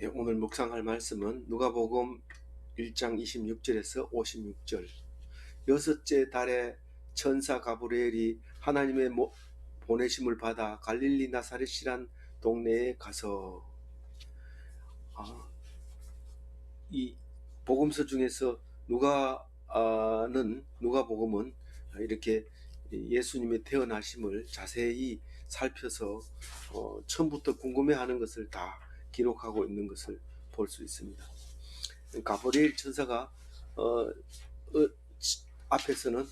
예, 오늘 묵상할 말씀은 누가복음 1장 26절에서 56절. 여섯째 달에 천사 가브리엘이 하나님의 보내심을 받아 갈릴리 나사렛이란 동네에 가서, 이 복음서 중에서 누가복음은 이렇게 예수님의 태어나심을 자세히 살펴서 처음부터 궁금해하는 것을 다 기록하고 있는 것을 볼 수 있습니다. 가브리엘 천사가 앞에서는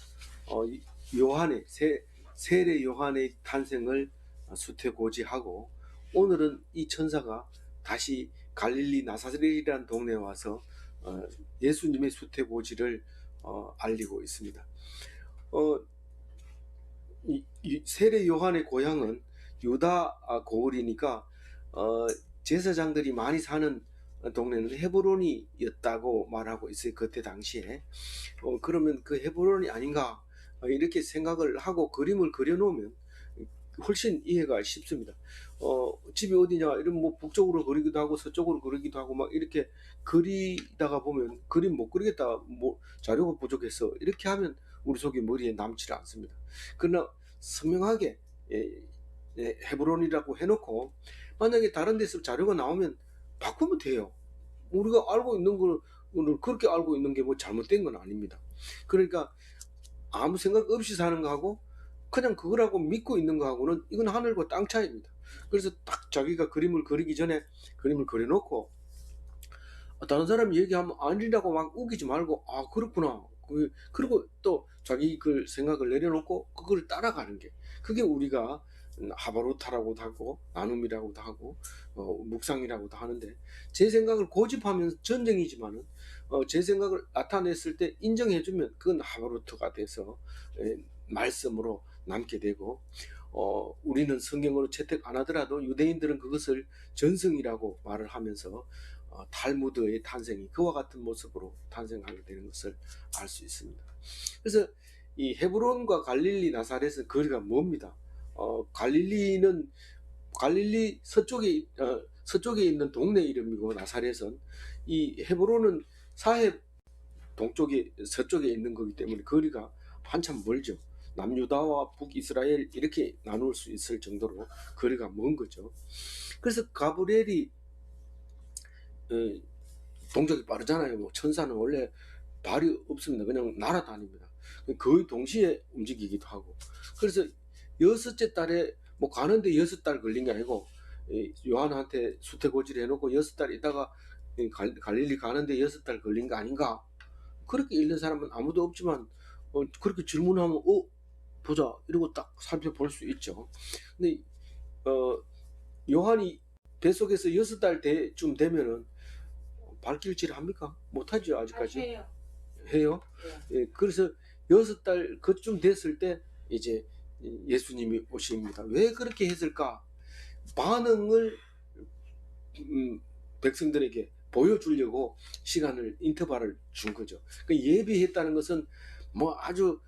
요한의 세례 요한의 탄생을 수태고지하고, 오늘은 이 천사가 다시 갈릴리 나사렛이라는 동네에 와서 예수님의 수태고지를 알리고 있습니다. 세례 요한의 고향은 유다 고을이니까 제사장들이 많이 사는 동네는 헤브론이었다고 말하고 있어요. 그때 당시에. 그러면 그 헤브론이 아닌가 이렇게 생각을 하고 그림을 그려놓으면 훨씬 이해가 쉽습니다. 집이 어디냐 이러면 뭐 북쪽으로 그리기도 하고 서쪽으로 그리기도 하고 막 이렇게 그리다가 보면 그림 못 그리겠다, 뭐 자료가 부족해서 이렇게 하면 우리 속에 머리에 남지 않습니다. 그러나 선명하게 헤브론이라고 해놓고, 만약에 다른 데서 자료가 나오면 바꾸면 돼요. 우리가 알고 있는 걸 그렇게 알고 있는 게 뭐 잘못된 건 아닙니다. 그러니까 아무 생각 없이 사는 거하고 그냥 그거라고 믿고 있는 거하고는 이건 하늘과 땅 차이입니다. 그래서 딱 자기가 그림을 그리기 전에 그림을 그려놓고 다른 사람이 얘기하면 아니라고 막 우기지 말고, 아 그렇구나, 그리고 또 자기 그 생각을 내려놓고 그걸 따라가는 게, 그게 우리가 하바루타라고도 하고 나눔이라고도 하고 묵상이라고도 하는데, 제 생각을 고집하면 전쟁이지만은 제 생각을 나타냈을 때 인정해주면 그건 하바루트가 돼서 말씀으로 남게 되고, 우리는 성경으로 채택 안 하더라도 유대인들은 그것을 전승이라고 말을 하면서 탈무드의 탄생이 그와 같은 모습으로 탄생하게 되는 것을 알 수 있습니다. 그래서 이 헤브론과 갈릴리 나사렛은 거리가 멉니다. 갈릴리는 갈릴리 서쪽에 있는 동네 이름이고, 나사렛은, 이 헤브론은 사해 동쪽에 서쪽에 있는 거기 때문에 거리가 한참 멀죠. 남유다와 북이스라엘 이렇게 나눌 수 있을 정도로 거리가 먼 거죠. 그래서 가브리엘이 동작이 빠르잖아요. 뭐 천사는 원래 발이 없습니다. 그냥 날아다닙니다. 거의 동시에 움직이기도 하고. 그래서 여섯째 달에 뭐 가는데 6달 걸린 게 아니고, 요한한테 수태고지를 해놓고 6달 있다가 갈릴리 가는데 6달 걸린 거 아닌가, 그렇게 읽는 사람은 아무도 없지만 그렇게 질문하면 보자 이러고 딱 살펴볼 수 있죠. 근데 요한이 뱃속에서 6달쯤 되면은 발길질 합니까? 못하죠 아직까지. 해요. 예, 그래서 6달 그쯤 됐을 때 이제 예수님이 오십니다. 왜 그렇게 했을까? 반응을 백성들에게 보여주려고 시간을, 인터벌을 준 거죠. 예비했다는 것은 뭐 아주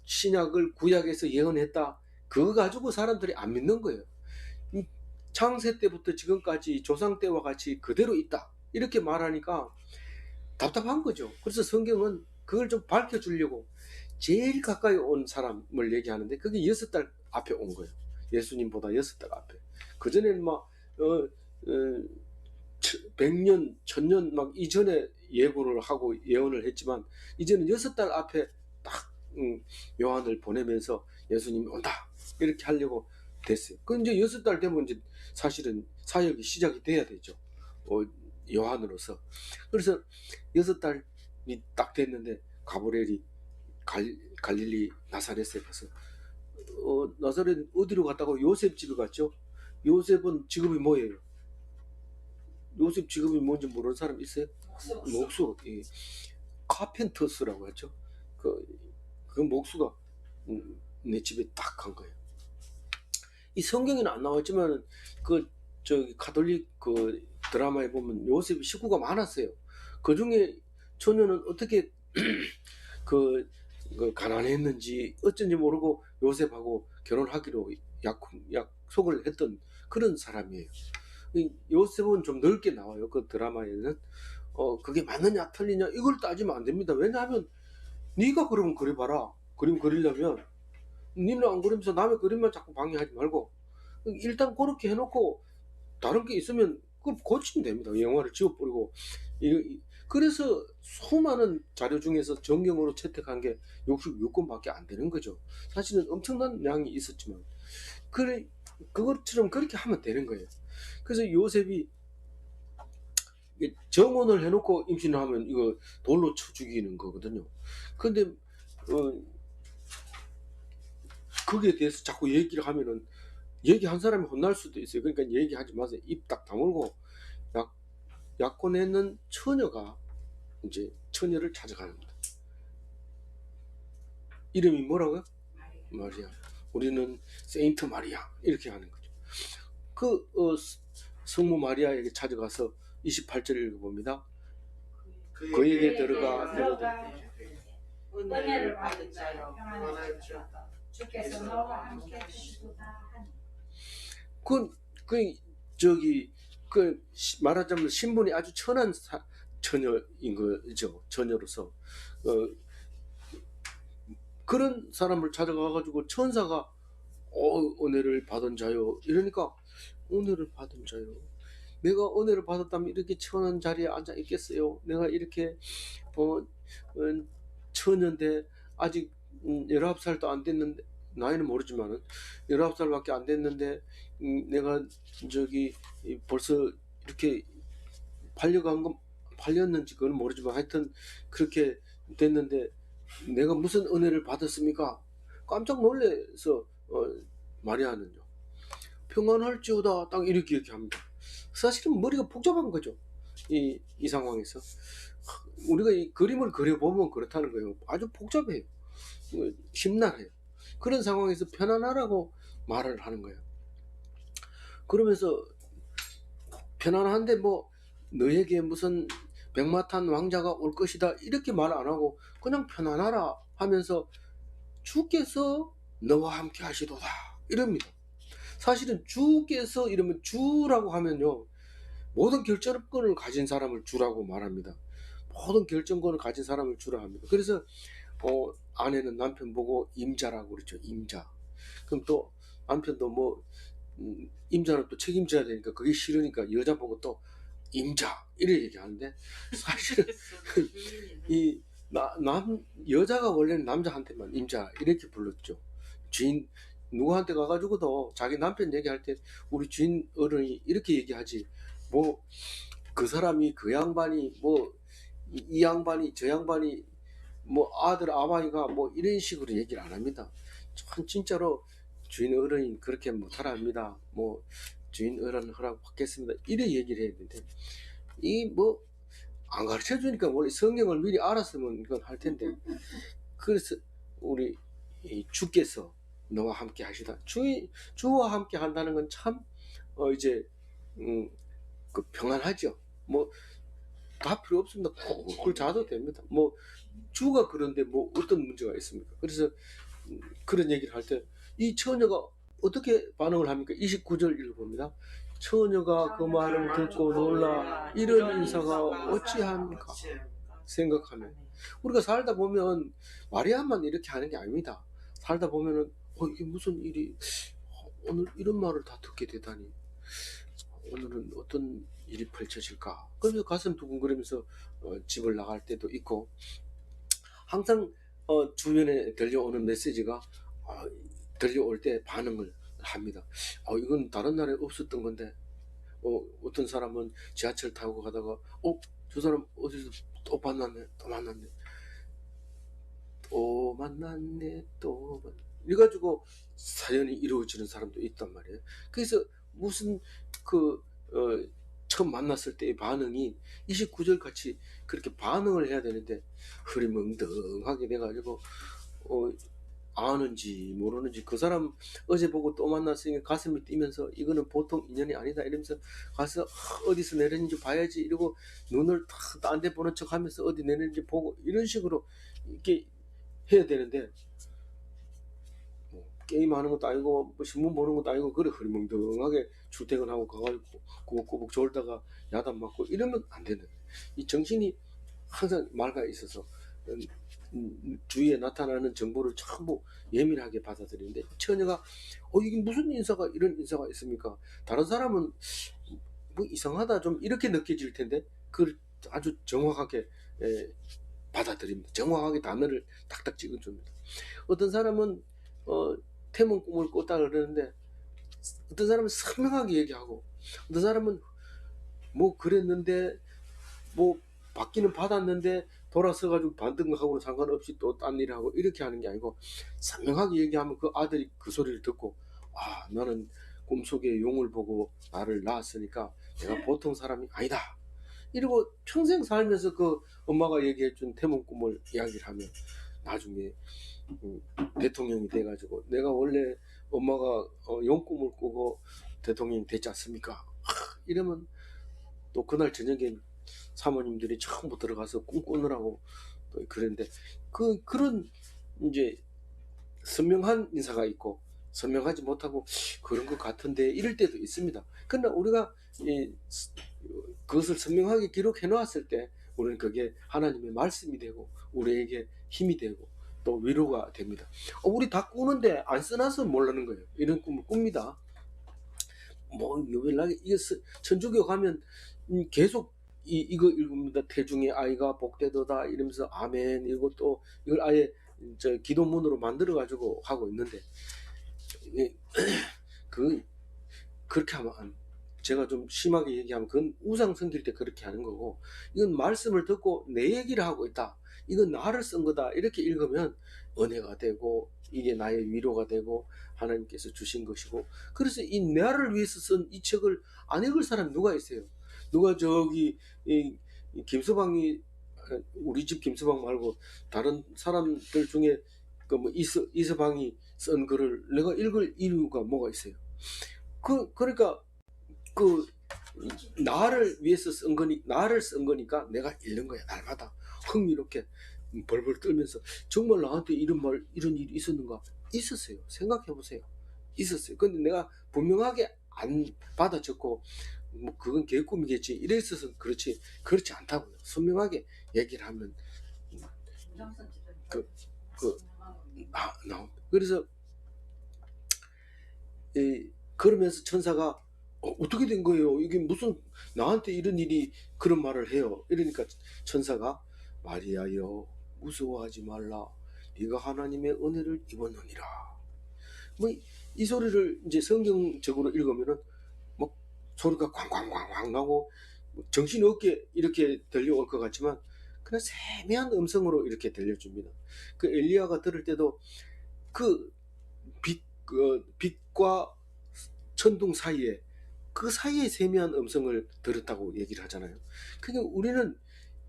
신약을 구약에서 예언했다, 그거 가지고 사람들이 안 믿는 거예요. 창세 때부터 지금까지 조상 때와 같이 그대로 있다 이렇게 말하니까 답답한 거죠. 그래서 성경은 그걸 좀 밝혀주려고 제일 가까이 온 사람을 얘기하는데, 그게 6달 앞에 온 거예요. 예수님보다 6달 앞에. 그전에는 막 100년, 1000년 막 이전에 예고를 하고 예언을 했지만, 이제는 6달 앞에 딱 요한을 보내면서 예수님이 온다 이렇게 하려고 됐어요. 그 이제 6달 되면 이제 사실은 사역이 시작이 돼야 되죠. 요한으로서. 그래서 6달이 딱 됐는데 가브리엘이 갈릴리 나사렛에 가서, 나사렛 어디로 갔다고? 요셉 집에 갔죠. 요셉은 직업이 뭐예요? 요셉 직업이 뭔지 모르는 사람 있어요? 목수. 예. 카펜터스라고 하죠. 그 목수가 내 집에 딱 간 거예요. 이 성경에는 안 나왔지만 가톨릭 드라마에 보면 요셉이 식구가 많았어요. 그 중에 처녀는 어떻게 가난했는지 어쩐지 모르고 요셉하고 결혼하기로 약속을 했던 그런 사람이에요. 요셉은 좀 넓게 나와요. 그 드라마에는. 그게 맞느냐 틀리냐 이걸 따지면 안 됩니다. 왜냐하면 네가 그러면 그려봐라. 그림 그리려면 니는 안 그리면서 남의 그림만 자꾸 방해하지 말고 일단 그렇게 해놓고 다른 게 있으면 그걸 고치면 됩니다. 영화를 지워버리고. 그래서 수많은 자료 중에서 정경으로 채택한 게 66건밖에 안 되는 거죠. 사실은 엄청난 양이 있었지만 그래 그것처럼 그렇게 하면 되는 거예요. 그래서 요셉이 정혼을 해놓고 임신을 하면 이거 돌로 쳐 죽이는 거거든요. 근데 거기에 대해서 자꾸 얘기를 하면은 얘기한 사람이 혼날 수도 있어요. 그러니까 얘기하지 마세요. 입 딱 다물고 약혼했는 처녀가 이제 처녀를 찾아가는 겁니다. 이름이 뭐라고요? 마리아. 우리는 세인트 마리아 이렇게 하는 거죠. 그 성모 마리아에게 찾아가서 28절 읽어봅니다. 그에게 들어가 은혜를 받은 자여 평안을 주었다. 주께서 너와 함께 하시도다 하니. 말하자면 신분이 아주 천한 처녀인 거죠. 처녀로서 그런 사람을 찾아가가지고 천사가 은혜를 받은 자요 이러니까 은혜를 받은 자요. 내가 은혜를 받았다면 이렇게 천한 자리에 앉아 있겠어요? 내가 이렇게 처녀인데 아직 19살도 안 됐는데 나이는 모르지만은 19살밖에 안 됐는데 내가 벌써 이렇게 팔렸는지 그건 모르지만 하여튼 그렇게 됐는데 내가 무슨 은혜를 받았습니까? 깜짝 놀래서 마리아는요 평안할지어다 딱 이렇게 합니다. 사실은 머리가 복잡한 거죠. 이 상황에서 우리가 이 그림을 그려보면 그렇다는 거예요. 아주 복잡해요. 심란해요. 그런 상황에서 편안하라고 말을 하는 거예요. 그러면서 편안한데 뭐 너에게 무슨 백마탄 왕자가 올 것이다 이렇게 말 안 하고 그냥 편안하라 하면서 주께서 너와 함께 하시도다 이럽니다. 사실은 주께서 이러면 주라고 하면요 모든 결정권을 가진 사람을 주라고 말합니다. 모든 결정권을 가진 사람을 주라 합니다. 그래서 아내는 남편 보고 임자라고 그러죠. 임자. 그럼 또 남편도 뭐 임자는 또 책임져야 되니까 그게 싫으니까 여자 보고 또 임자 이렇게 얘기하는데 사실은 이 여자가 원래는 남자한테만 임자 이렇게 불렀죠. 주인 누구한테 가가지고도 자기 남편 얘기할 때 우리 주인 어른이 이렇게 얘기하지 뭐 그 사람이 그 양반이 뭐 이 양반이 저 양반이 뭐 아들 아마이가 뭐 이런 식으로 얘기를 안 합니다. 진짜로 주인 어른이 그렇게 못하라 합니다. 뭐 주인 어른 허락 받겠습니다. 이래 얘기를 해야 되는데 이 뭐 안 가르쳐 주니까 원래 성경을 미리 알았으면 이건 할 텐데 그래서 우리 주께서 너와 함께 하시다. 주와 함께 한다는 건 참 이제 그 평안하죠. 뭐 다 필요 없습니다. 그걸 자도 됩니다. 뭐 주가 그런데 뭐 어떤 문제가 있습니까? 그래서 그런 얘기를 할 때 이 처녀가 어떻게 반응을 합니까? 29절 읽어봅니다. 처녀가 그 말을 듣고 놀라 이런 인사가 어찌합니까? 생각하면 우리가 살다 보면 마리아만 이렇게 하는 게 아닙니다. 살다 보면은 이게 무슨 일이 오늘 이런 말을 다 듣게 되다니 오늘은 어떤 일이 펼쳐질까? 그래서 가슴 두근거리면서 집을 나갈 때도 있고 항상 주변에 들려오는 메시지가 들려올 때 반응을 합니다. 이건 다른 나라에 없었던 건데 어떤 사람은 지하철 타고 가다가 저 사람 어디서 또 만났네 이래가지고 사연이 이루어지는 사람도 있단 말이에요. 그래서 무슨 처음 만났을 때의 반응이 29절 같이 그렇게 반응을 해야 되는데 흐리멍덩하게 돼가지고 아는지 모르는지 그 사람 어제 보고 또 만났으니까 가슴이 뛰면서 이거는 보통 인연이 아니다 이러면서 가서 어디서 내렸는지 봐야지 이러고 눈을 딴 데 보는 척 하면서 어디 내렸는지 보고 이런 식으로 이렇게 해야 되는데 게임하는 것도 아니고 뭐 신문 보는 것도 아니고 그래 흐리멍덩하게 출퇴근하고 가가지고 꾸벅꾸벅 졸다가 야단 맞고 이러면 안 되는 거예요. 이 정신이 항상 맑아 있어서 주위에 나타나는 정보를 전부 예민하게 받아들이는데 처녀가 이게 무슨 인사가 이런 인사가 있습니까? 다른 사람은 뭐 이상하다 좀 이렇게 느껴질 텐데 그걸 아주 정확하게 받아들입니다. 정확하게 단어를 탁탁 찍어줍니다. 어떤 사람은 태몽 꿈을 꿨다 그러는데 어떤 사람은 선명하게 얘기하고 어떤 사람은 뭐 그랬는데 뭐 받기는 받았는데 돌아서 가지고 받은 거하고는 상관없이 또 딴 일을 하고 이렇게 하는 게 아니고 선명하게 얘기하면 그 아들이 그 소리를 듣고 나는 꿈속에 용을 보고 나를 낳았으니까 내가 보통 사람이 아니다 이러고 평생 살면서 그 엄마가 얘기해준 태몽 꿈을 이야기를 하면 나중에 대통령이 돼가지고 내가 원래 엄마가 용꿈을 꾸고 대통령이 됐지 않습니까? 이러면 또 그날 저녁에 사모님들이 전부 들어가서 꿈 꾸느라고 또 그랬는데 그런 이제 선명한 인사가 있고 선명하지 못하고 그런 것 같은데 이럴 때도 있습니다. 그러나 우리가 그것을 선명하게 기록해 놓았을 때 우리는 그게 하나님의 말씀이 되고 우리에게 힘이 되고 또 위로가 됩니다. 우리 다 꾸는데 안 써놔서 모르는 거예요. 이런 꿈을 꿉니다. 뭐 요별나게 이게 천주교 가면 계속 이거 읽습니다. 태중의 아이가 복되도다 이러면서 아멘 이것도 이걸 아예 기도문으로 만들어 가지고 하고 있는데 그렇게 하면 제가 좀 심하게 얘기하면 그건 우상 섬길 때 그렇게 하는 거고 이건 말씀을 듣고 내 얘기를 하고 있다. 이건 나를 쓴 거다. 이렇게 읽으면 은혜가 되고 이게 나의 위로가 되고 하나님께서 주신 것이고 그래서 이 나를 위해서 쓴 이 책을 안 읽을 사람이 누가 있어요? 누가 저기 이 김서방이 우리 집 김서방 말고 다른 사람들 중에 그 뭐 이서방이 쓴 글을 내가 읽을 이유가 뭐가 있어요? 그러니까 그 나를 위해서 쓴 거니 나를 쓴 거니까 내가 읽는 거야 날마다 흥미롭게 벌벌 떨면서 정말 나한테 이런 일이 있었는가? 있었어요. 생각해 보세요. 있었어요. 근데 내가 분명하게 안 받아 적고 뭐 그건 개꿈이겠지 이래 있어서 그렇지 않다고요. 선명하게 얘기를 하면 나옵니다. 그래서 그러면서 천사가 어떻게 된 거예요? 이게 무슨 나한테 이런 일이 그런 말을 해요. 이러니까 천사가 마리아여 무서워하지 말라. 네가 하나님의 은혜를 입었느니라. 뭐 이 소리를 이제 성경적으로 읽으면은 뭐 소리가 쾅쾅쾅쾅 나고 정신이 없게 이렇게 들려올 것 같지만 그냥 세미한 음성으로 이렇게 들려줍니다. 그 엘리야가 들을 때도 그 빛과 천둥 사이에 그 사이에 세미한 음성을 들었다고 얘기를 하잖아요. 그러니까 우리는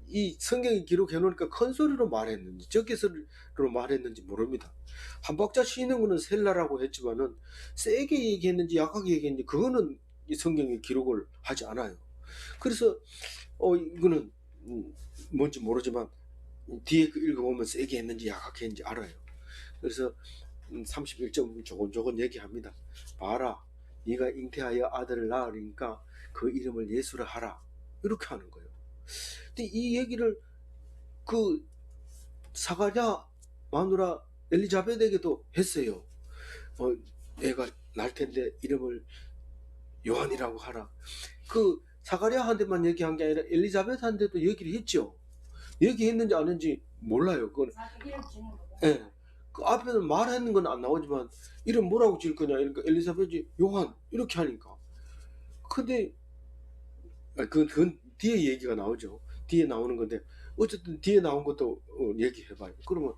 이 성경이 기록해 놓으니까 큰 소리로 말했는지 적게 소리로 말했는지 모릅니다. 한 박자 쉬는 거는 셀라라고 했지만은 세게 얘기했는지 약하게 얘기했는지 그거는 이 성경이 기록을 하지 않아요. 그래서 이거는 뭔지 모르지만 뒤에 읽어보면 세게 했는지 약하게 했는지 알아요. 그래서 31점 조곤조곤 얘기합니다. 봐라 네가 잉태하여 아들을 낳으니까 그 이름을 예수라 하라 이렇게 하는 거예요. 근데 이 얘기를 그 사가랴 마누라 엘리자벳에게도 했어요. 애가 날 텐데 이름을 요한이라고 하라. 그 사가랴한테만 얘기한 게 아니라 엘리자벳한테도 얘기를 했죠. 얘기했는지 안 했는지 몰라요. 그건 예. 그 앞에는 말하는 건 안 나오지만 이름 뭐라고 지을 거냐 이러니까 엘리자벳이 요한 이렇게 하니까 근데 그건 뒤에 얘기가 나오죠. 뒤에 나오는 건데 어쨌든 뒤에 나온 것도 얘기해봐요. 그러면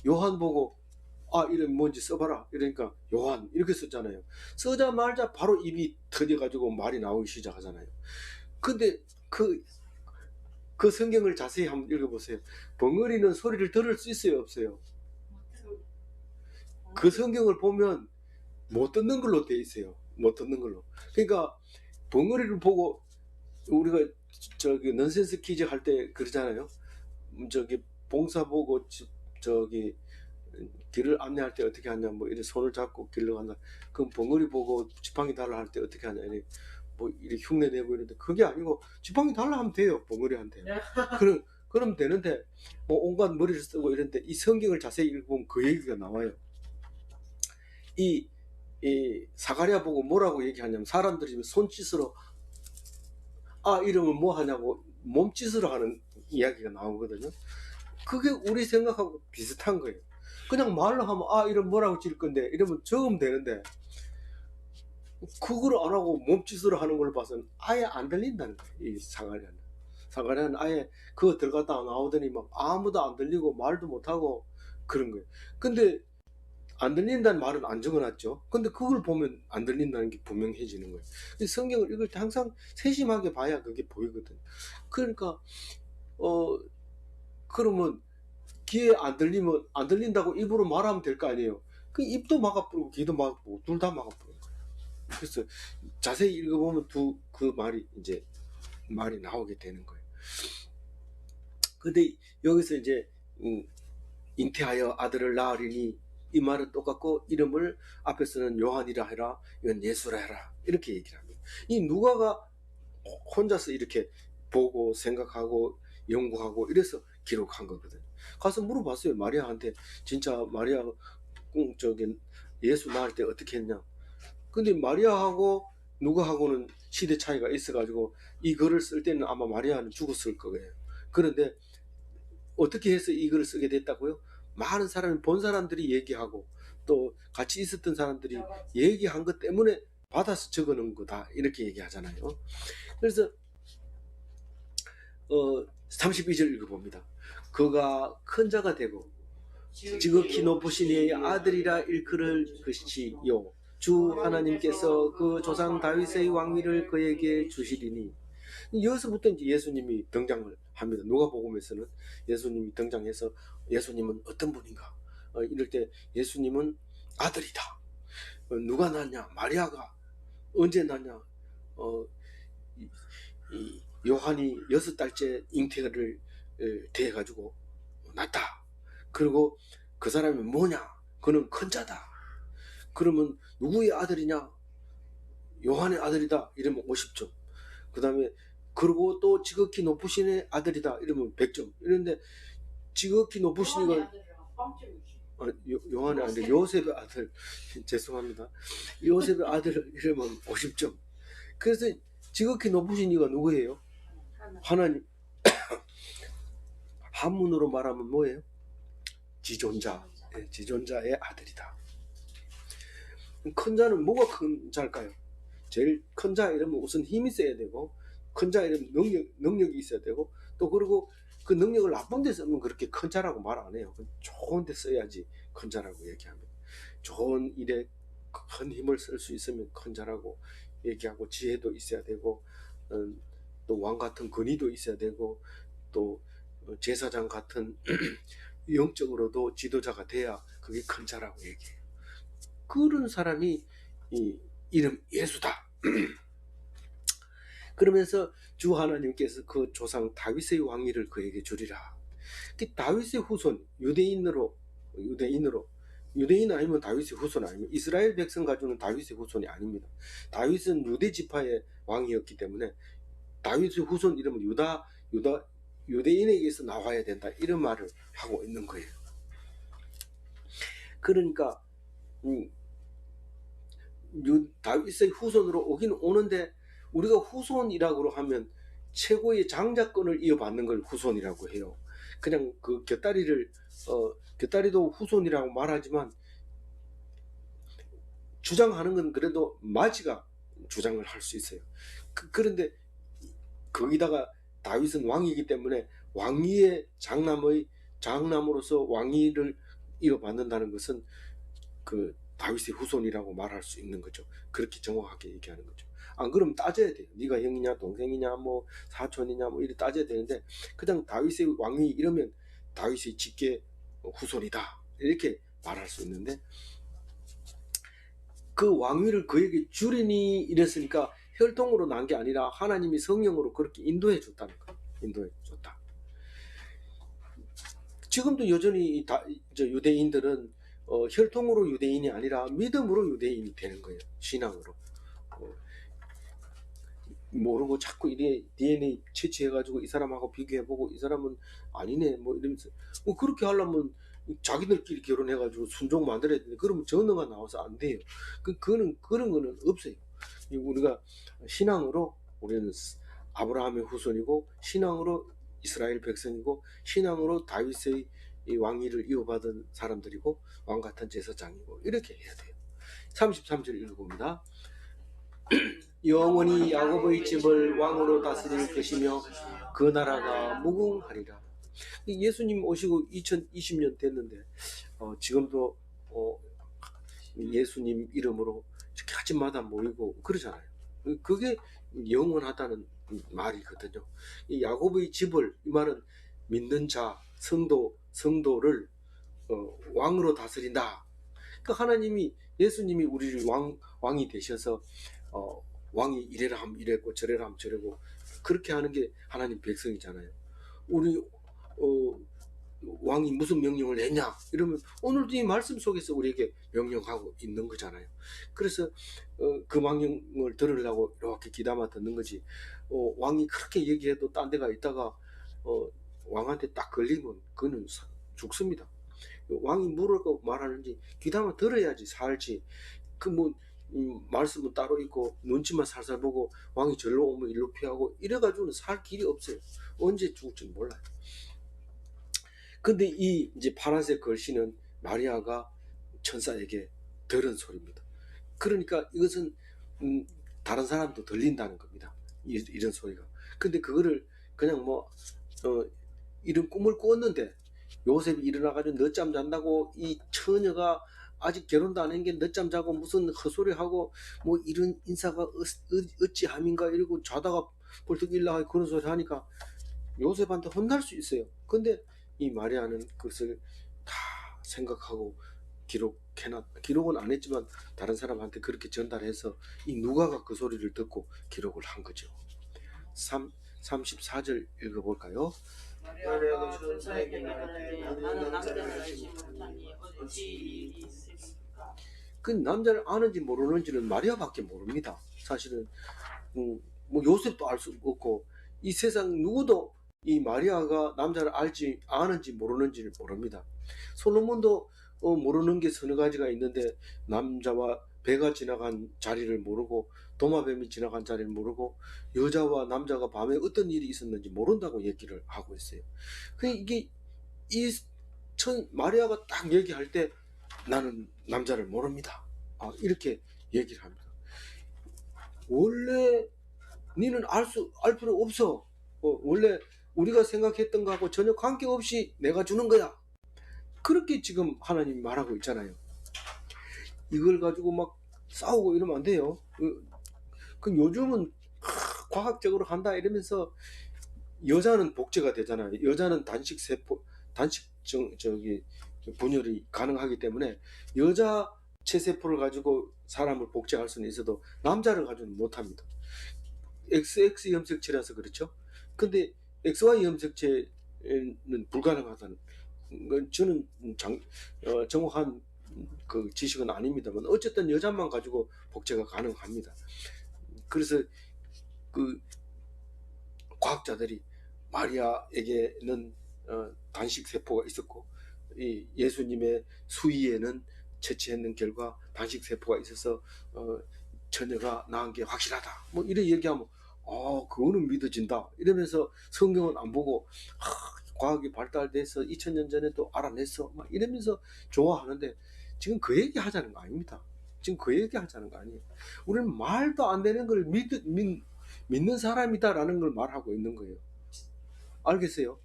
요한 보고 이름 뭔지 써봐라 이러니까 요한 이렇게 썼잖아요. 쓰자마자 바로 입이 터져가지고 말이 나오기 시작하잖아요. 근데 그 성경을 자세히 한번 읽어보세요. 벙어리는 소리를 들을 수 있어요 없어요? 그 성경을 보면 못 듣는 걸로 돼 있어요. 못 듣는 걸로. 그러니까 벙어리를 보고 우리가 저기 넌센스 퀴즈 할 때 그러잖아요. 저기 봉사 보고 저기 길을 안내할 때 어떻게 하냐, 뭐 이렇게 손을 잡고 길로 간다. 그럼 벙어리 보고 지팡이 달라 할 때 어떻게 하냐, 이렇게 뭐 이렇게 흉내 내고 이러는데 그게 아니고 지팡이 달라 하면 돼요, 벙어리한테. 그럼 되는데 뭐 온갖 머리를 쓰고 이런데 이 성경을 자세히 읽어보면 그 얘기가 나와요. 이 사가랴 보고 뭐라고 얘기하냐면 사람들이 손짓으로 이름을 뭐 하냐고 몸짓으로 하는 이야기가 나오거든요. 그게 우리 생각하고 비슷한 거예요. 그냥 말로 하면 이름 뭐라고 질 건데 이러면 적으면 되는데 그걸 안 하고 몸짓으로 하는 걸 봐서는 아예 안 들린다는 거예요. 이 사가랴는 아예 그거 들어갔다 나오더니 막 아무도 안 들리고 말도 못하고 그런 거예요. 근데 안 들린다는 말은 안 적어놨죠. 근데 그걸 보면 안 들린다는 게 분명해지는 거예요. 성경을 읽을 때 항상 세심하게 봐야 그게 보이거든. 그러니까 그러면 귀에 안 들리면 안 들린다고 입으로 말하면 될 거 아니에요. 그 입도 막아버리고 귀도 막아버리고 둘 다 막아버리는 거예요. 그래서 자세히 읽어보면 그 말이 이제 말이 나오게 되는 거예요. 근데 여기서 이제 잉태하여 아들을 낳으리니 이 말은 똑같고 이름을 앞에서는 요한이라 해라, 이건 예수라 해라 이렇게 얘기를 합니다. 이 누가가 혼자서 이렇게 보고 생각하고 연구하고 이래서 기록한 거거든요. 가서 물어봤어요, 마리아한테. 진짜 마리아 저기 예수 낳을 때 어떻게 했냐. 근데 마리아하고 누가하고는 시대 차이가 있어가지고 이 글을 쓸 때는 아마 마리아는 죽었을 거예요. 그런데 어떻게 해서 이 글을 쓰게 됐다고요? 많은 사람이 본 사람들이 얘기하고 또 같이 있었던 사람들이 얘기한 것 때문에 받아서 적어놓은 거다 이렇게 얘기하잖아요. 그래서 32절 읽어봅니다. 그가 큰 자가 되고 지극히 높으신 이의 아들이라 일컬을 것이요 주 하나님께서 그 조상 다윗의 왕위를 그에게 주시리니. 여기서부터 이제 예수님이 등장을 합니다. 누가복음에서는 예수님이 등장해서 예수님은 어떤 분인가? 이럴 때 예수님은 아들이다. 누가 낳냐? 마리아가. 언제 낳냐? 요한이 6달째 잉태를 대해가지고 낳다. 그리고 그 사람이 뭐냐? 그는 큰 자다. 그러면 누구의 아들이냐? 요한의 아들이다. 이러면 50점. 그 다음에 그리고 또 지극히 높으신 의 아들이다. 이러면 100점. 이런데 지극히 높으신 이가 요한의 아들, 요셉의 아들. 죄송합니다. 요셉의 아들 이러면 50점. 그래서 지극히 높으신 이가 누구예요? 하나님. 한문으로 말하면 뭐예요? 지존자. 지존자의 아들이다. 큰 자는 뭐가 큰 자일까요? 제일 큰 자 이러면 우선 힘이 있어야 되고, 큰 자 이러면 능력이 있어야 되고, 또 그리고 그 능력을 나쁜 데 쓰면 그렇게 큰 자라고 말 안 해요. 좋은 데 써야지 큰 자라고 얘기합니다. 좋은 일에 큰 힘을 쓸 수 있으면 큰 자라고 얘기하고, 지혜도 있어야 되고, 또 왕 같은 권위도 있어야 되고, 또 제사장 같은 영적으로도 지도자가 돼야 그게 큰 자라고 얘기해요. 그런 사람이 이 이름 예수다. 그러면서 주 하나님께서 그 조상 다윗의 왕위를 그에게 주리라. 다윗의 후손, 유대인 아니면 다윗의 후손 아니면 이스라엘 백성 가지고는 다윗의 후손이 아닙니다. 다윗은 유대 지파의 왕이었기 때문에 다윗의 후손 이름은 유대인에게서 나와야 된다, 이런 말을 하고 있는 거예요. 그러니까 다윗의 후손으로 오긴 오는데, 우리가 후손이라고 하면 최고의 장자권을 이어받는 걸 후손이라고 해요. 그냥 그 곁다리도 후손이라고 말하지만 주장하는 건 그래도 마지가 주장을 할 수 있어요. 그런데 거기다가 다윗은 왕이기 때문에 왕위의 장남으로서 왕위를 이어받는다는 것은 그 다윗의 후손이라고 말할 수 있는 거죠. 그렇게 정확하게 얘기하는 거죠. 안 그러면 따져야 돼요. 네가 형이냐 동생이냐 뭐 사촌이냐 뭐 이렇게 따져야 되는데, 그냥 다윗의 왕위 이러면 다윗의 직계 후손이다 이렇게 말할 수 있는데, 그 왕위를 그에게 주리니 이랬으니까 혈통으로 난 게 아니라 하나님이 성령으로 그렇게 인도해 줬다는 거예요. 인도해 줬다. 지금도 여전히 유대인들은 혈통으로 유대인이 아니라 믿음으로 유대인이 되는 거예요. 신앙으로. 모르고 자꾸 이래 DNA 채취해가지고 이 사람하고 비교해보고 이 사람은 아니네 뭐 이러면서 그렇게 하려면 자기들끼리 결혼해가지고 순종 만들어야 되는데 그러면 전어가 나와서 안 돼요. 그런 거는 없어요. 우리가 신앙으로 우리는 아브라함의 후손이고 신앙으로 이스라엘 백성이고 신앙으로 다윗의 이 왕위를 이어받은 사람들이고 왕 같은 제사장이고 이렇게 해야 돼요. 33절 읽어봅니다. 영원히 야곱의 집을 왕으로 다스릴 것이며 그 나라가 무궁하리라. 예수님 오시고 2020년 됐는데 지금도 예수님 이름으로 가지마다 모이고 그러잖아요. 그게 영원하다는 말이거든요. 이 야곱의 집을, 이 말은 믿는 자, 성도를 왕으로 다스린다. 그러니까 하나님이, 예수님이 우리를 왕이 되셔서 왕이 이래라 하면 이랬고 저래라 하면 저래고 그렇게 하는 게 하나님 백성이잖아요. 우리 왕이 무슨 명령을 했냐 이러면 오늘도 이 말씀 속에서 우리에게 명령하고 있는 거잖아요. 그래서 그 명령을 들으려고 이렇게 귀담아 듣는 거지. 왕이 그렇게 얘기해도 딴 데가 있다가 왕한테 딱 걸리면 그는 죽습니다. 왕이 뭐라고 말하는지 귀담아 들어야지 살지. 말씀은 따로 있고 눈치만 살살 보고 왕이 절로 오면 일로 피하고 이래가지고는 살 길이 없어요. 언제 죽을지 몰라요. 근데 이 이제 파란색 글씨는 마리아가 천사에게 들은 소리입니다. 그러니까 이것은 다른 사람도 들린다는 겁니다. 이런 소리가. 근데 그거를 그냥 이런 꿈을 꿨는데 요셉이 일어나가지고 늦잠 잔다고 이 처녀가 아직 결혼도 안 한 게 늦잠 자고 무슨 헛소리하고 뭐 이런 인사가 어찌함인가 이러고 자다가 벌떡 일어나고 그런 소리 하니까 요셉한테 혼날 수 있어요. 근데 이 마리아는 그것을 다 생각하고 기록은 안 했지만 다른 사람한테 그렇게 전달해서 이 누가가 그 소리를 듣고 기록을 한 거죠. 34절 읽어볼까요? 마리아가 천사에게 말하되 나는 남자를 알지 못하니 어찌 일이 있습니까? 그 남자를 아는지 모르는지는 마리아밖에 모릅니다. 사실은 요셉도 알 수 없고 이 세상 누구도 이 마리아가 남자를 아는지 모르는지를 모릅니다. 솔로몬도 모르는 게 서너 가지가 있는데 남자와 배가 지나간 자리를 모르고 도마뱀이 지나간 자리를 모르고 여자와 남자가 밤에 어떤 일이 있었는지 모른다고 얘기를 하고 있어요. 이게 마리아가 딱 얘기할 때 나는 남자를 모릅니다. 이렇게 얘기를 합니다. 원래 니는 알 필요 없어. 원래 우리가 생각했던 거하고 전혀 관계없이 내가 주는 거야. 그렇게 지금 하나님이 말하고 있잖아요. 이걸 가지고 막 싸우고 이러면 안 돼요. 요즘은 과학적으로 한다 이러면서 여자는 복제가 되잖아요. 여자는 단식 분열이 가능하기 때문에 여자 체세포를 가지고 사람을 복제할 수는 있어도 남자를 가지고는 못합니다. XX 염색체라서 그렇죠. 근데 XY 염색체는 불가능하다는 건 저는 정확한 그 지식은 아닙니다만 어쨌든 여자만 가지고 복제가 가능합니다. 그래서 그 과학자들이 마리아에게는 단식 세포가 있었고 이 예수님의 수위에는 채취했는 결과 단식 세포가 있어서 처녀가 낳은 게 확실하다. 뭐 이래 얘기하면 그거는 믿어진다. 이러면서 성경은 안 보고 과학이 발달돼서 2000년 전에도 알아냈어. 막 이러면서 좋아하는데 지금 그 얘기 하자는 거 아닙니다. 지금 그 얘기 하자는 거 아니에요. 우리는 말도 안 되는 걸 믿는 사람이다라는 걸 말하고 있는 거예요. 알겠어요?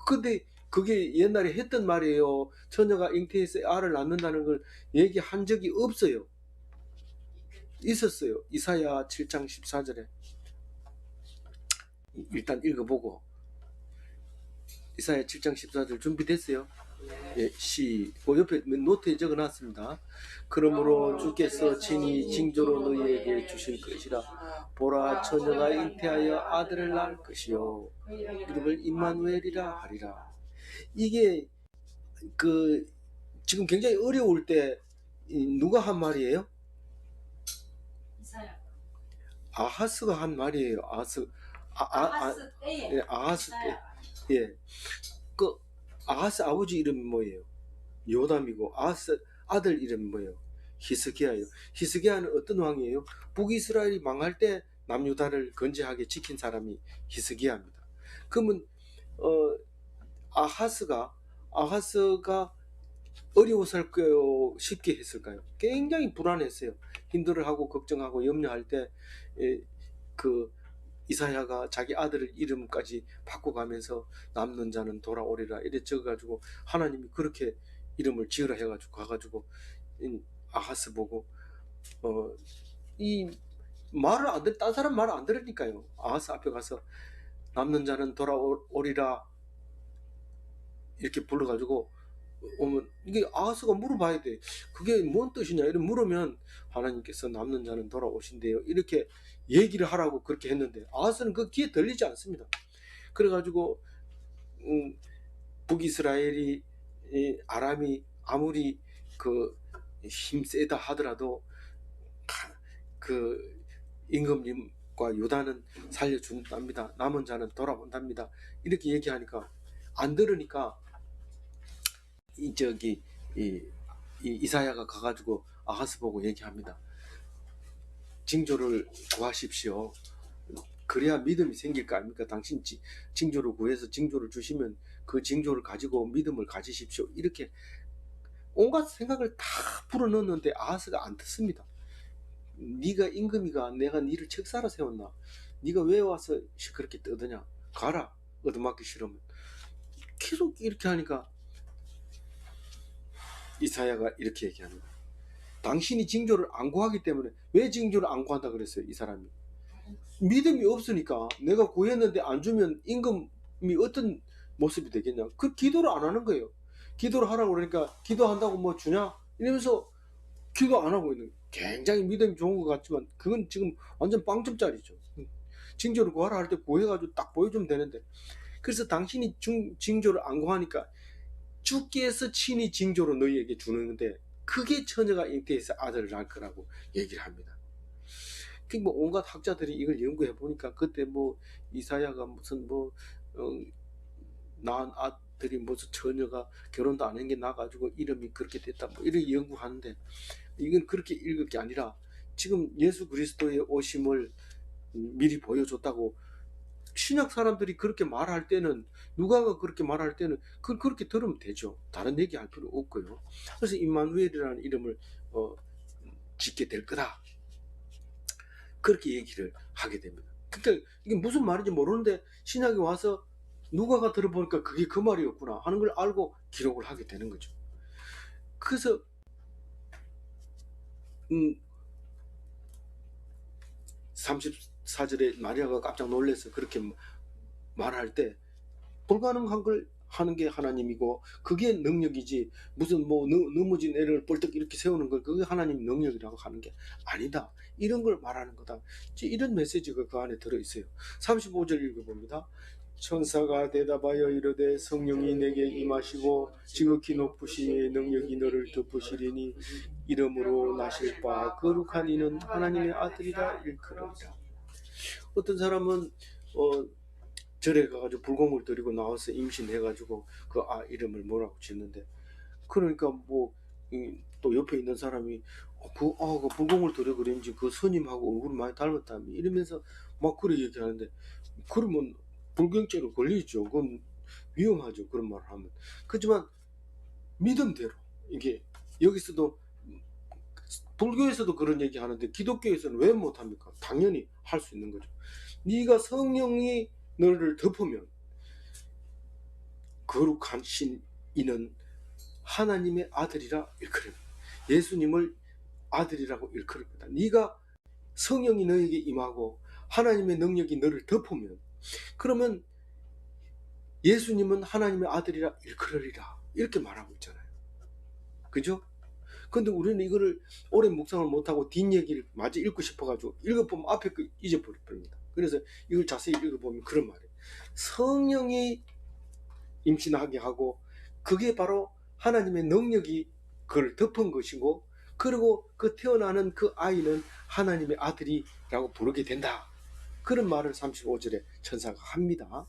근데 그게 옛날에 했던 말이에요. 처녀가 잉태해서 알을 낳는다는 걸 얘기한 적이 없어요. 있었어요. 이사야 7장 14절에. 일단 읽어보고. 이사야 7장 14절 준비됐어요? 예, 옆에 노트에 적어놨습니다. 그러므로 주께서 친히 징조로 너희에게 주실 것이라. 보라, 처녀가 잉태하여 아들을 낳을 것이요 이름을 임마누엘이라 하리라. 이게 그 지금 굉장히 어려울 때 누가 한 말이에요? 이사야. 아하스가 한 말이에요. 아하스 때에 예, 아하스 때. 이사야. 예. 그 아하스 아버지 이름이 뭐예요? 요담이고 아하스 아들 이름이 뭐예요? 히스기야예요. 히스기야는 어떤 왕이에요? 북이스라엘이 망할 때 남유다를 건재하게 지킨 사람이 히스기야입니다. 그러면 아하스가 어려웠을까요? 쉽게 했을까요? 굉장히 불안했어요. 힘들어하고 걱정하고 염려할 때 그 이사야가 자기 아들 이름까지 바꿔가면서 남는 자는 돌아오리라 이래 적어가지고 하나님이 그렇게 이름을 지으라 해가지고 가가지고 아하스 보고 이 말을 안 들, 딴 사람 말을 안 들으니까요. 아하스 앞에 가서 남는 자는 돌아오리라 이렇게 불러가지고 오면 이게 아하스가 물어봐야 돼. 그게 뭔 뜻이냐 이런 물으면 하나님께서 남는 자는 돌아오신대요. 이렇게 얘기를 하라고 그렇게 했는데 아하스는 그 귀에 들리지 않습니다. 그래가지고 북이스라엘이 아람이 아무리 그 힘세다 하더라도 그 임금님과 유다는 살려준답니다. 남은 자는 돌아온답니다. 이렇게 얘기하니까 안 들으니까 이사야가 가가지고 아하스 보고 얘기합니다. 징조를 구하십시오. 그래야 믿음이 생길 거 아닙니까? 당신 징조를 구해서 징조를 주시면 그 징조를 가지고 믿음을 가지십시오. 이렇게 온갖 생각을 다 불어넣었는데 아하스가 안 듣습니다. 네가 임금이가 내가 네를 책사로 세웠나? 네가 왜 와서 그렇게 떠드냐? 가라. 얻어맞기 싫으면. 계속 이렇게 하니까 이사야가 이렇게 얘기합니다. 당신이 징조를 안 구하기 때문에. 왜 징조를 안 구한다 그랬어요? 이 사람이 믿음이 없으니까. 내가 구했는데 안 주면 임금이 어떤 모습이 되겠냐. 그 기도를 안 하는 거예요. 기도를 하라고 그러니까 기도한다고 뭐 주냐 이러면서 기도 안 하고 있는 거예요. 굉장히 믿음이 좋은 것 같지만 그건 지금 완전 빵점짜리죠. 징조를 구하라 할 때 구해가지고 딱 보여주면 되는데. 그래서 당신이 징조를 안 구하니까 주께서 친히 징조로 너희에게 주는데 그게 처녀가 잉태해서 아들을 낳을 거라고 얘기를 합니다. 그 뭐 온갖 학자들이 이걸 연구해 보니까 그때 뭐 이사야가 무슨 낳은 아들이 무슨 처녀가 결혼도 안 한 게 나가지고 이름이 그렇게 됐다 뭐 이렇게 연구하는데 이건 그렇게 읽을 게 아니라 지금 예수 그리스도의 오심을 미리 보여줬다고 신약 사람들이 그렇게 말할 때는 누가가 그렇게 말할 때는 그렇게 들으면 되죠. 다른 얘기 할 필요 없고요. 그래서 임마누엘이라는 이름을 짓게 될 거다. 그렇게 얘기를 하게 됩니다. 그러니까 이게 무슨 말인지 모르는데 신약에 와서 누가가 들어보니까 그게 그 말이었구나 하는 걸 알고 기록을 하게 되는 거죠. 그래서 34절에 마리아가 깜짝 놀라서 그렇게 말할 때 불가능한 걸 하는 게 하나님이고 그게 능력이지 무슨 뭐 넘어진 애를 벌떡 이렇게 세우는 걸 그게 하나님 능력이라고 하는 게 아니다. 이런 걸 말하는 거다. 이런 메시지가 그 안에 들어있어요. 35절 읽어봅니다. 천사가 대답하여 이르되 성령이 내게 임하시고 지극히 높으신 능력이 너를 덮으시리니 이름으로 나실 바 거룩한 이는 하나님의 아들이라 일컬으리라. 어떤 사람은 절에 가가지고 불공을 드리고 나와서 임신해가지고 그 이름을 뭐라고 짓는데 그러니까 뭐 또 옆에 있는 사람이 그 불공을 드려 그런지 그 스님하고 얼굴이 많이 닮았다 이러면서 막 그래 얘기하는데 그러면 불경죄로 걸리죠. 그건 위험하죠. 그런 말을 하면. 그렇지만 믿음대로 이게 여기서도 불교에서도 그런 얘기 하는데 기독교에서는 왜 못합니까? 당연히 할 수 있는 거죠. 네가 성령이 너를 덮으면 거룩한 이는 하나님의 아들이라 일컬으리라. 예수님을 아들이라고 일컬을 거다. 네가 성령이 너에게 임하고 하나님의 능력이 너를 덮으면 그러면 예수님은 하나님의 아들이라 일컬으리라 이렇게 말하고 있잖아요. 그죠? 근데 우리는 이거를 오래 묵상을 못하고 뒷얘기를 마저 읽고 싶어가지고 읽어보면 앞에 거 잊어버립니다. 그래서 이걸 자세히 읽어보면 그런 말이에요. 성령이 임신하게 하고, 그게 바로 하나님의 능력이 그걸 덮은 것이고, 그리고 그 태어나는 그 아이는 하나님의 아들이라고 부르게 된다. 그런 말을 35절에 천사가 합니다.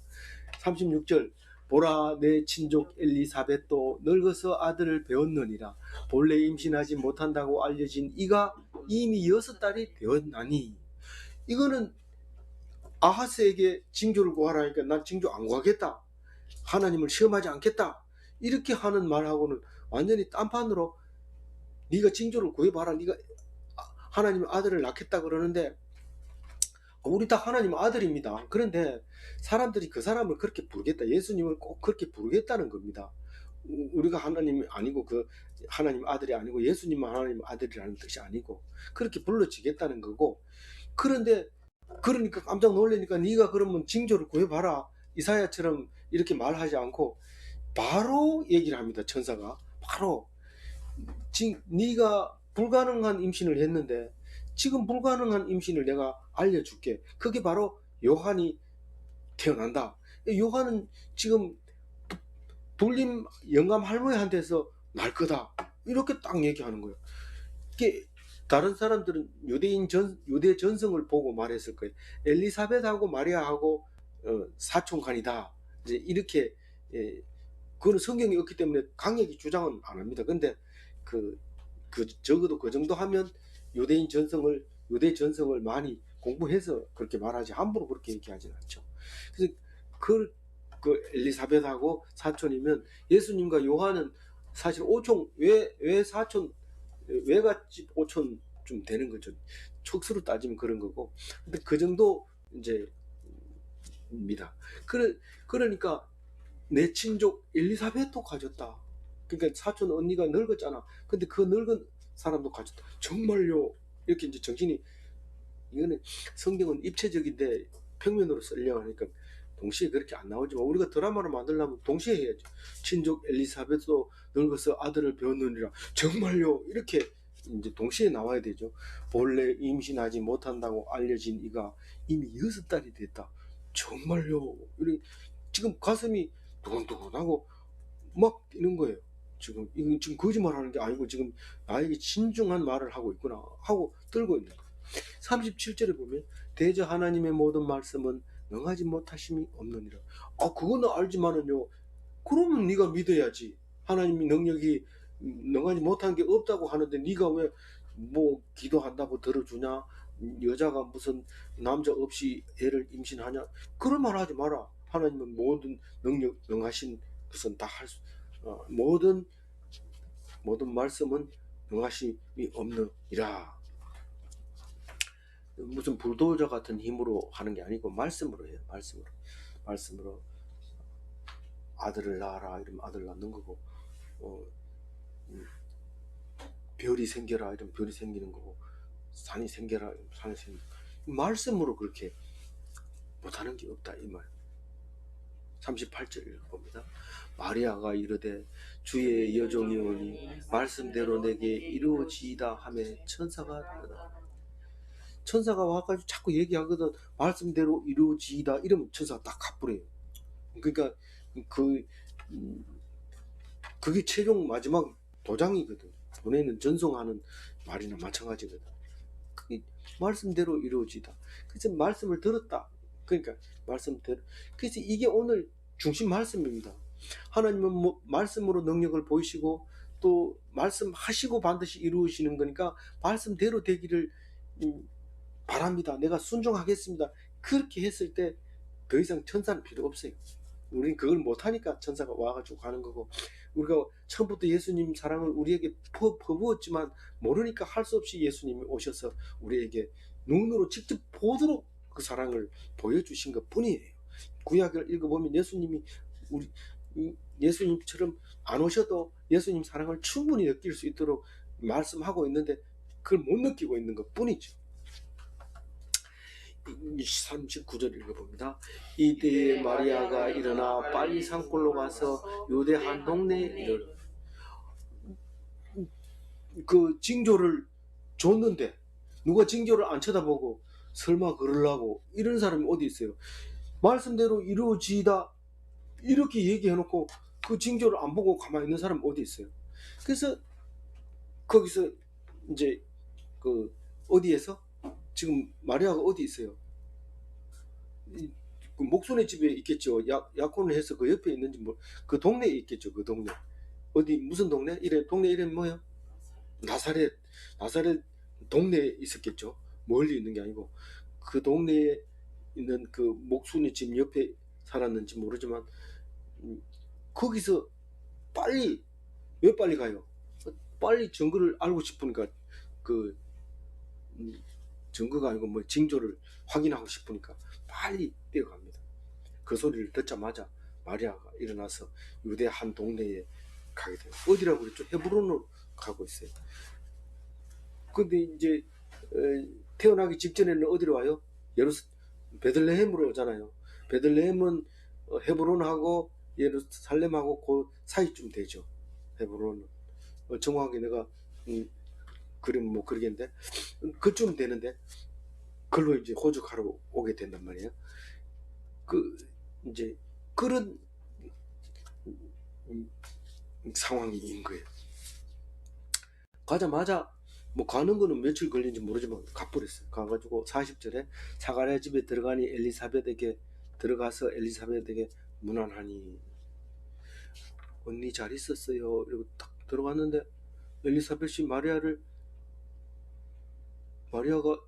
36절, 보라 내 친족 엘리사벳도 늙어서 아들을 배웠느니라. 본래 임신하지 못한다고 알려진 이가 이미 6달이 되었나니. 이거는 아하스에게 징조를 구하라니까 난 징조 안 구하겠다, 하나님을 시험하지 않겠다, 이렇게 하는 말하고는 완전히 딴판으로 네가 징조를 구해봐라, 네가 하나님의 아들을 낳겠다 그러는데, 우리 다 하나님 아들입니다. 그런데 사람들이 그 사람을 그렇게 부르겠다, 예수님을 꼭 그렇게 부르겠다는 겁니다. 우리가 하나님이 아니고 그 하나님 아들이 아니고 예수님만 하나님 아들이라는 뜻이 아니고 그렇게 불러지겠다는 거고. 그런데 그러니까 깜짝 놀라니까 네가 그러면 징조를 구해봐라, 이사야처럼 이렇게 말하지 않고 바로 얘기를 합니다. 천사가 바로 네가 불가능한 임신을 했는데 지금 불가능한 임신을 내가 알려줄게. 그게 바로 요한이 태어난다. 요한은 지금 불림 영감 할머니한테서 날 거다, 이렇게 딱 얘기하는 거예요. 이게 다른 사람들은 유대 전성을 보고 말했을 거예요. 엘리사벳하고 마리아하고 사촌간이다, 이제 이렇게. 그거는 성경이 없기 때문에 강력히 주장은 안 합니다. 근데 적어도 그 정도 하면 유대 전성을 많이 공부해서 그렇게 말하지, 함부로 그렇게 얘기하지는 않죠. 그래서 그 엘리사벳하고 사촌이면 예수님과 요한은 사실 오촌, 외사촌, 외갓집 오촌쯤 되는 거죠. 척수로 따지면 그런 거고. 근데 그 정도 이제 입니다. 그러니까 내 친족 엘리사벳도 가졌다. 그러니까 사촌 언니가 늙었잖아. 근데 그 늙은 사람도 가졌다. 정말요? 이렇게 이제 정신이, 이거는 성경은 입체적인데 평면으로 쓰려고 하니까 동시에 그렇게 안 나오지만, 우리가 드라마를 만들려면 동시에 해야죠. 친족 엘리사벳도 늙어서 아들을 배웠느니라. 정말요? 이렇게 이제 동시에 나와야 되죠. 본래 임신하지 못한다고 알려진 이가 이미 6달이 됐다. 정말요? 이렇게 지금 가슴이 두근두근하고 막 뛰는 거예요. 이건 지금 거짓말하는 게 아니고 지금 나에게 진중한 말을 하고 있구나 하고 떨고 있는 거예요. 37절에 보면 대저 하나님의 모든 말씀은 능하지 못하심이 없느니라. 그거는 알지만은요, 그러면 네가 믿어야지. 하나님의 능력이 능하지 못한 게 없다고 하는데 네가 왜 뭐 기도한다고 들어주냐, 여자가 무슨 남자 없이 애를 임신하냐, 그런 말 하지 마라. 하나님은 모든 능력 능하신 것은 다 모든 말씀은 능하심이 없느니라. 무슨 불도저 같은 힘으로 하는 게 아니고 말씀으로 해요. 말씀으로 아들을 낳아라 이러면 아들 낳는 거고, 별이 생겨라 이러면 별이 생기는 거고, 산이 생겨라 이러면 산이 생기는 거고. 말씀으로 그렇게 못하는 게 없다 이 말. 38절 읽어봅니다. 마리아가 이르되 주의 여종이오니 말씀대로 내게 이루어지이다 하며 천사가 와가지고 자꾸 얘기하거든. 말씀대로 이루어지이다 이러면 천사가 딱 갚으래요. 그러니까 그게 최종 마지막 도장이거든. 보내는 전송하는 말이나 마찬가지거든. 말씀대로 이루어지다. 그래서 말씀을 들었다. 그러니까 말씀대로. 그래서 이게 오늘 중심 말씀입니다. 하나님은 말씀으로 능력을 보이시고 또 말씀하시고 반드시 이루시는 거니까 말씀대로 되기를 바랍니다. 내가 순종하겠습니다. 그렇게 했을 때 더 이상 천사는 필요 없어요. 우리는 그걸 못하니까 천사가 와가지고 가는 거고, 우리가 처음부터 예수님 사랑을 우리에게 퍼부었지만 모르니까 할 수 없이 예수님이 오셔서 우리에게 눈으로 직접 보도록 그 사랑을 보여주신 것 뿐이에요. 구약을 읽어보면 예수님처럼 안 오셔도 예수님 사랑을 충분히 느낄 수 있도록 말씀하고 있는데 그걸 못 느끼고 있는 것 뿐이죠. 39절 읽어봅니다. 이때에 마리아가 일어나 빨리 산골로 가서 유대 한 동네에 이르러 그 징조를 줬는데 누가 징조를 안 쳐다보고 설마 그러려고 이런 사람이 어디 있어요. 말씀대로 이루어지다 이렇게 얘기해놓고 그 징조를 안 보고 가만히 있는 사람 어디 있어요? 그래서 거기서 이제 그 어디에서 지금 마리아가 어디 있어요? 그 목손의 집에 있겠죠. 약혼을 해서 그 옆에 있는지 그 동네에 있겠죠. 그 동네 어디 무슨 동네? 동네 이름이 뭐예요? 나사렛. 나사렛 동네에 있었겠죠. 멀리 있는 게 아니고 그 동네에 있는 그 목순이 집 옆에 살았는지 모르지만 거기서 빨리 왜 빨리 가요? 빨리 증거를 알고 싶으니까 그 증거가 아니고 뭐 징조를 확인하고 싶으니까 빨리 뛰어갑니다. 그 소리를 듣자마자 마리아가 일어나서 유대 한 동네에 가게 돼요. 어디라고 그랬죠? 헤브론으로 가고 있어요. 근데 이제 태어나기 직전에는 어디로 와요? 베들레헴으로 오잖아요. 베들레헴은 헤브론하고 예루살렘하고 그 사이쯤 되죠. 헤브론은 정확하게 내가 그림 뭐 그러겠는데 그쯤 되는데 그걸로 이제 호적하러 오게 된단 말이에요. 그 이제 그런 상황인 거예요. 가자마자 뭐 가는 거는 며칠 걸린지 모르지만 가버렸어요. 가가지고 40절에 사가랴 집에 들어가니 엘리사벳에게 들어가서 엘리사벳에게 문안하니 언니 잘 있었어요. 이러고 딱 들어갔는데 엘리사벳이 마리아가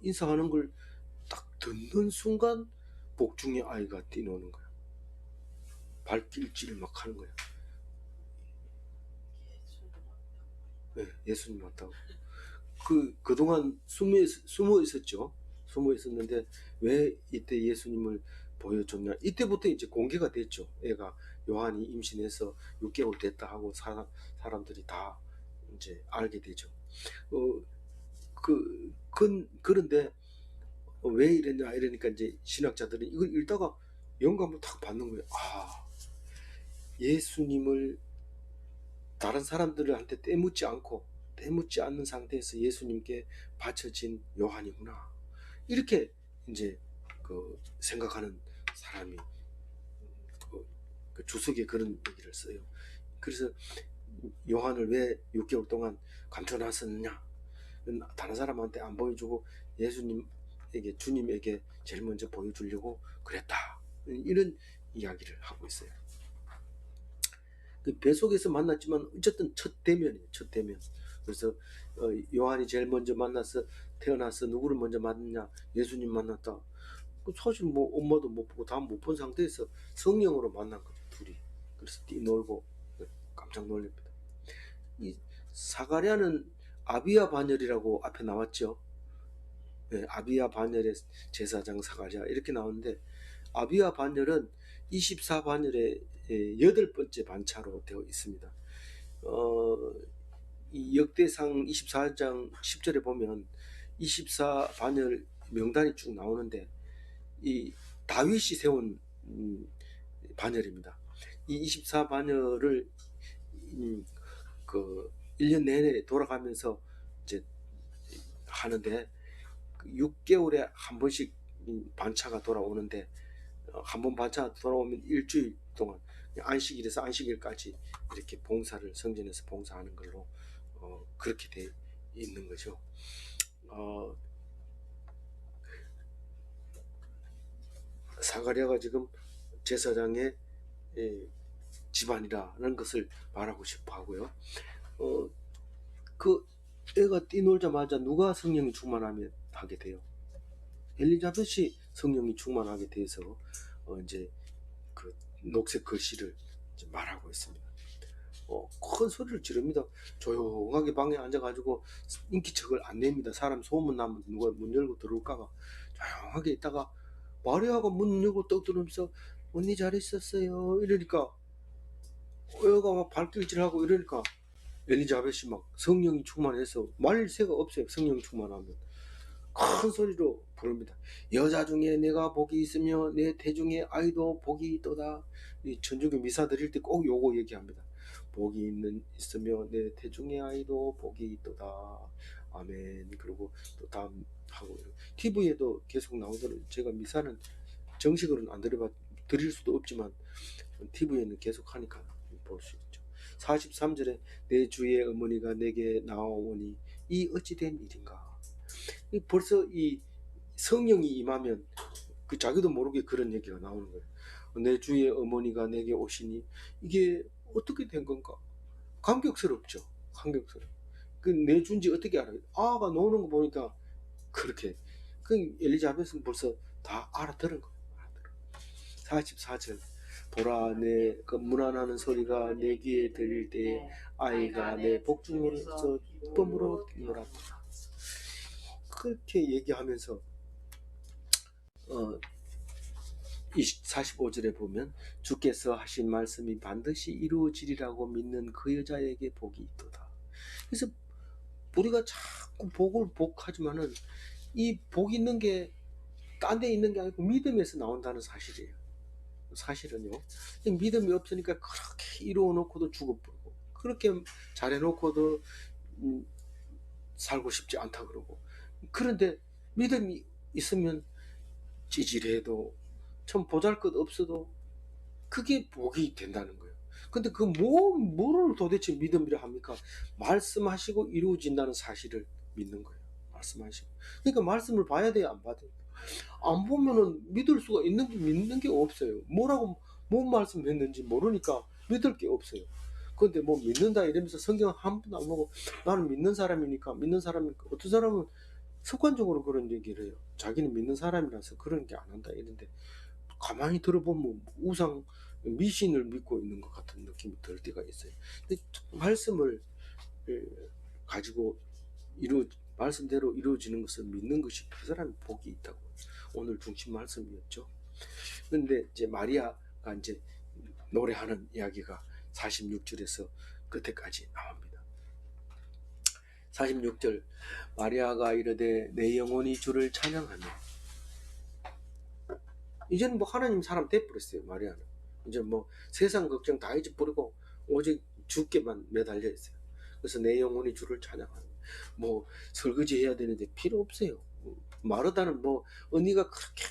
인사하는 걸 딱 듣는 순간 복중의 아이가 뛰노는 거야. 발길질을 막 하는 거야. 네, 예수님 맞다고. 그동안 숨어 있었죠. 숨어 있었는데 왜 이때 예수님을 보여줬냐. 이때부터 이제 공개가 됐죠. 애가 요한이 임신해서 6개월 됐다 하고 사람들이 다 이제 알게 되죠. 그런데 왜 이랬냐 이러니까 이제 신학자들은 이걸 읽다가 영감을 탁 받는 거예요. 아, 예수님을 다른 사람들한테 떼묻지 않는 상태에서 예수님께 바쳐진 요한이구나. 이렇게 이제 생각하는 사람이 그 주석에 그런 얘기를 써요. 그래서 요한을 왜 6개월 동안 감춰놨었느냐? 다른 사람한테 안 보여주고 주님에게 제일 먼저 보여주려고 그랬다. 이런 이야기를 하고 있어요. 그 뱃속에서 만났지만 어쨌든 첫 대면이에요. 첫 대면. 그래서 요한이 제일 먼저 만나서 태어나서 누구를 먼저 만났냐? 예수님 만났다. 사실 뭐 엄마도 못 보고 다 못 본 상태에서 성령으로 만난 거죠. 둘이. 그래서 뛰놀고 깜짝 놀랍니다. 이 사가랴는 아비야 반열이라고 앞에 나왔죠. 네, 아비야 반열의 제사장 사가랴 이렇게 나오는데 아비야 반열은 24반열의 8번째 반차로 되어 있습니다. 이 역대상 24장 10절에 보면 24반열 명단이 쭉 나오는데 이 다윗이 세운 반열입니다. 이 24반열을 그 1년 내내 돌아가면서 이제 하는데 6개월에 한 번씩 반차가 돌아오는데 한 번 반차 돌아오면 일주일 동안 안식일에서 안식일까지 이렇게 성전에서 봉사하는 걸로 그렇게 돼 있는 거죠. 사가랴가 지금 제사장의 집안이라는 것을 말하고 싶어 하고요. 그 애가 뛰놀자마자 누가 성령이 충만하게 돼요? 엘리자벳이 성령이 충만하게 돼서 이제 그 녹색 글씨를 이제 말하고 있습니다. 큰 소리를 지릅니다. 조용하게 방에 앉아가지고 인기척을 안 냅니다. 사람 소문 나면 누가 문 열고 들어올까봐 조용하게 있다가 마리아가 문 열고 떡 들으면서 언니 잘 있었어요 이러니까 애가 막 발길질하고 이러니까 엘리자벳이 막 성령이 충만해서 말 새가 없어요. 성령 충만하면 큰 소리로 부릅니다. 여자 중에 내가 복이 있으며 내 태중의 아이도 복이 있도다. 이 천주교 미사 드릴 때 꼭 요거 얘기합니다. 복이 있으며 내 태중의 아이도 복이 있도다. 아멘. 그리고 또 다음 하고 TV에도 계속 나오더라고요. 제가 미사는 정식으로는 안 드릴 수도 없지만 TV에는 계속 하니까 볼 수 있죠. 43절에 내 주의 어머니가 내게 나오니 이 어찌된 일인가. 벌써 이 성령이 임하면 그 자기도 모르게 그런 얘기가 나오는 거예요. 내 주의 어머니가 내게 오시니 이게 어떻게 된 건가? 감격스럽죠. 감격스러워. 그 내 준지 어떻게 알아요? 아가 노는 거 보니까 그렇게. 그 엘리자벳은 벌써 다 알아들은 거예요. 44절 보라 내 그 문안하는 소리가 내 귀에 들릴 때에 아이가 내 복중으로서 기쁨으로 놀았다. 그렇게 얘기하면서 45절에 보면 주께서 하신 말씀이 반드시 이루어지리라고 믿는 그 여자에게 복이 있도다. 그래서 우리가 자꾸 복을 복하지만은 이 복 있는 게 딴 데 있는 게 아니고 믿음에서 나온다는 사실이에요. 사실은요. 믿음이 없으니까 그렇게 이루어 놓고도 죽어버리고 그렇게 잘해 놓고도 살고 싶지 않다 그러고, 그런데 믿음이 있으면 찌질해도 참 보잘것 없어도 그게 복이 된다는 거예요. 근데 그 뭐를 도대체 믿음이라 합니까? 말씀하시고 이루어진다는 사실을 믿는 거예요. 말씀하시고. 그러니까 말씀을 봐야 돼요, 안 봐야 돼요? 안 보면은 믿을 수가 믿는 게 없어요. 뭔 말씀했는지 모르니까 믿을 게 없어요. 근데 뭐 믿는다 이러면서 성경 한 번도 안 보고 나는 믿는 사람이니까 어떤 사람은 습관적으로 그런 얘기를 해요. 자기는 믿는 사람이라서 그런 게 안 한다 이런데, 가만히 들어보면 우상 미신을 믿고 있는 것 같은 느낌이 들 때가 있어요. 근데 말씀을 가지고 말씀대로 이루어지는 것을 믿는 것이 그 사람이 복이 있다고 오늘 중심 말씀이었죠. 그런데 이제 마리아가 이제 노래하는 이야기가 46절에서 끝에까지 나옵니다. 46절 마리아가 이르되 내 영혼이 주를 찬양하며, 이제는 뭐 하나님 사람 돼버렸어요. 마리아는 이제 뭐 세상 걱정 다 잊어버리고 오직 주께만 매달려 있어요. 그래서 내 영혼이 주를 찬양하며, 뭐 설거지 해야 되는데 필요 없어요. 마르다는 뭐 언니가 그렇게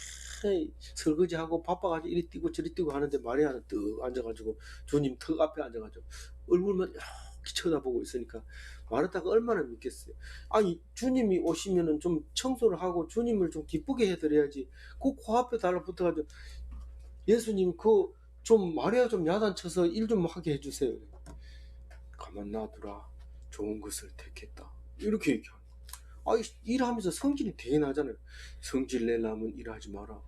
설거지하고 바빠가지고 이리 뛰고 저리 뛰고 하는데 마리아는 뜩 앉아가지고 주님 턱 앞에 앉아가지고 얼굴만 이렇게 쳐다보고 있으니까 마르다가 얼마나 믿겠어요. 아니 주님이 오시면은 좀 청소를 하고 주님을 좀 기쁘게 해드려야지 그 코앞에 달라붙어가지고 예수님 그 좀 마리아 좀 야단쳐서 일 좀 하게 해주세요. 가만 놔두라, 좋은 것을 택했다, 이렇게 얘기하는 거예요. 일하면서 성질이 되게 나잖아요. 성질 내려면 일하지 마라.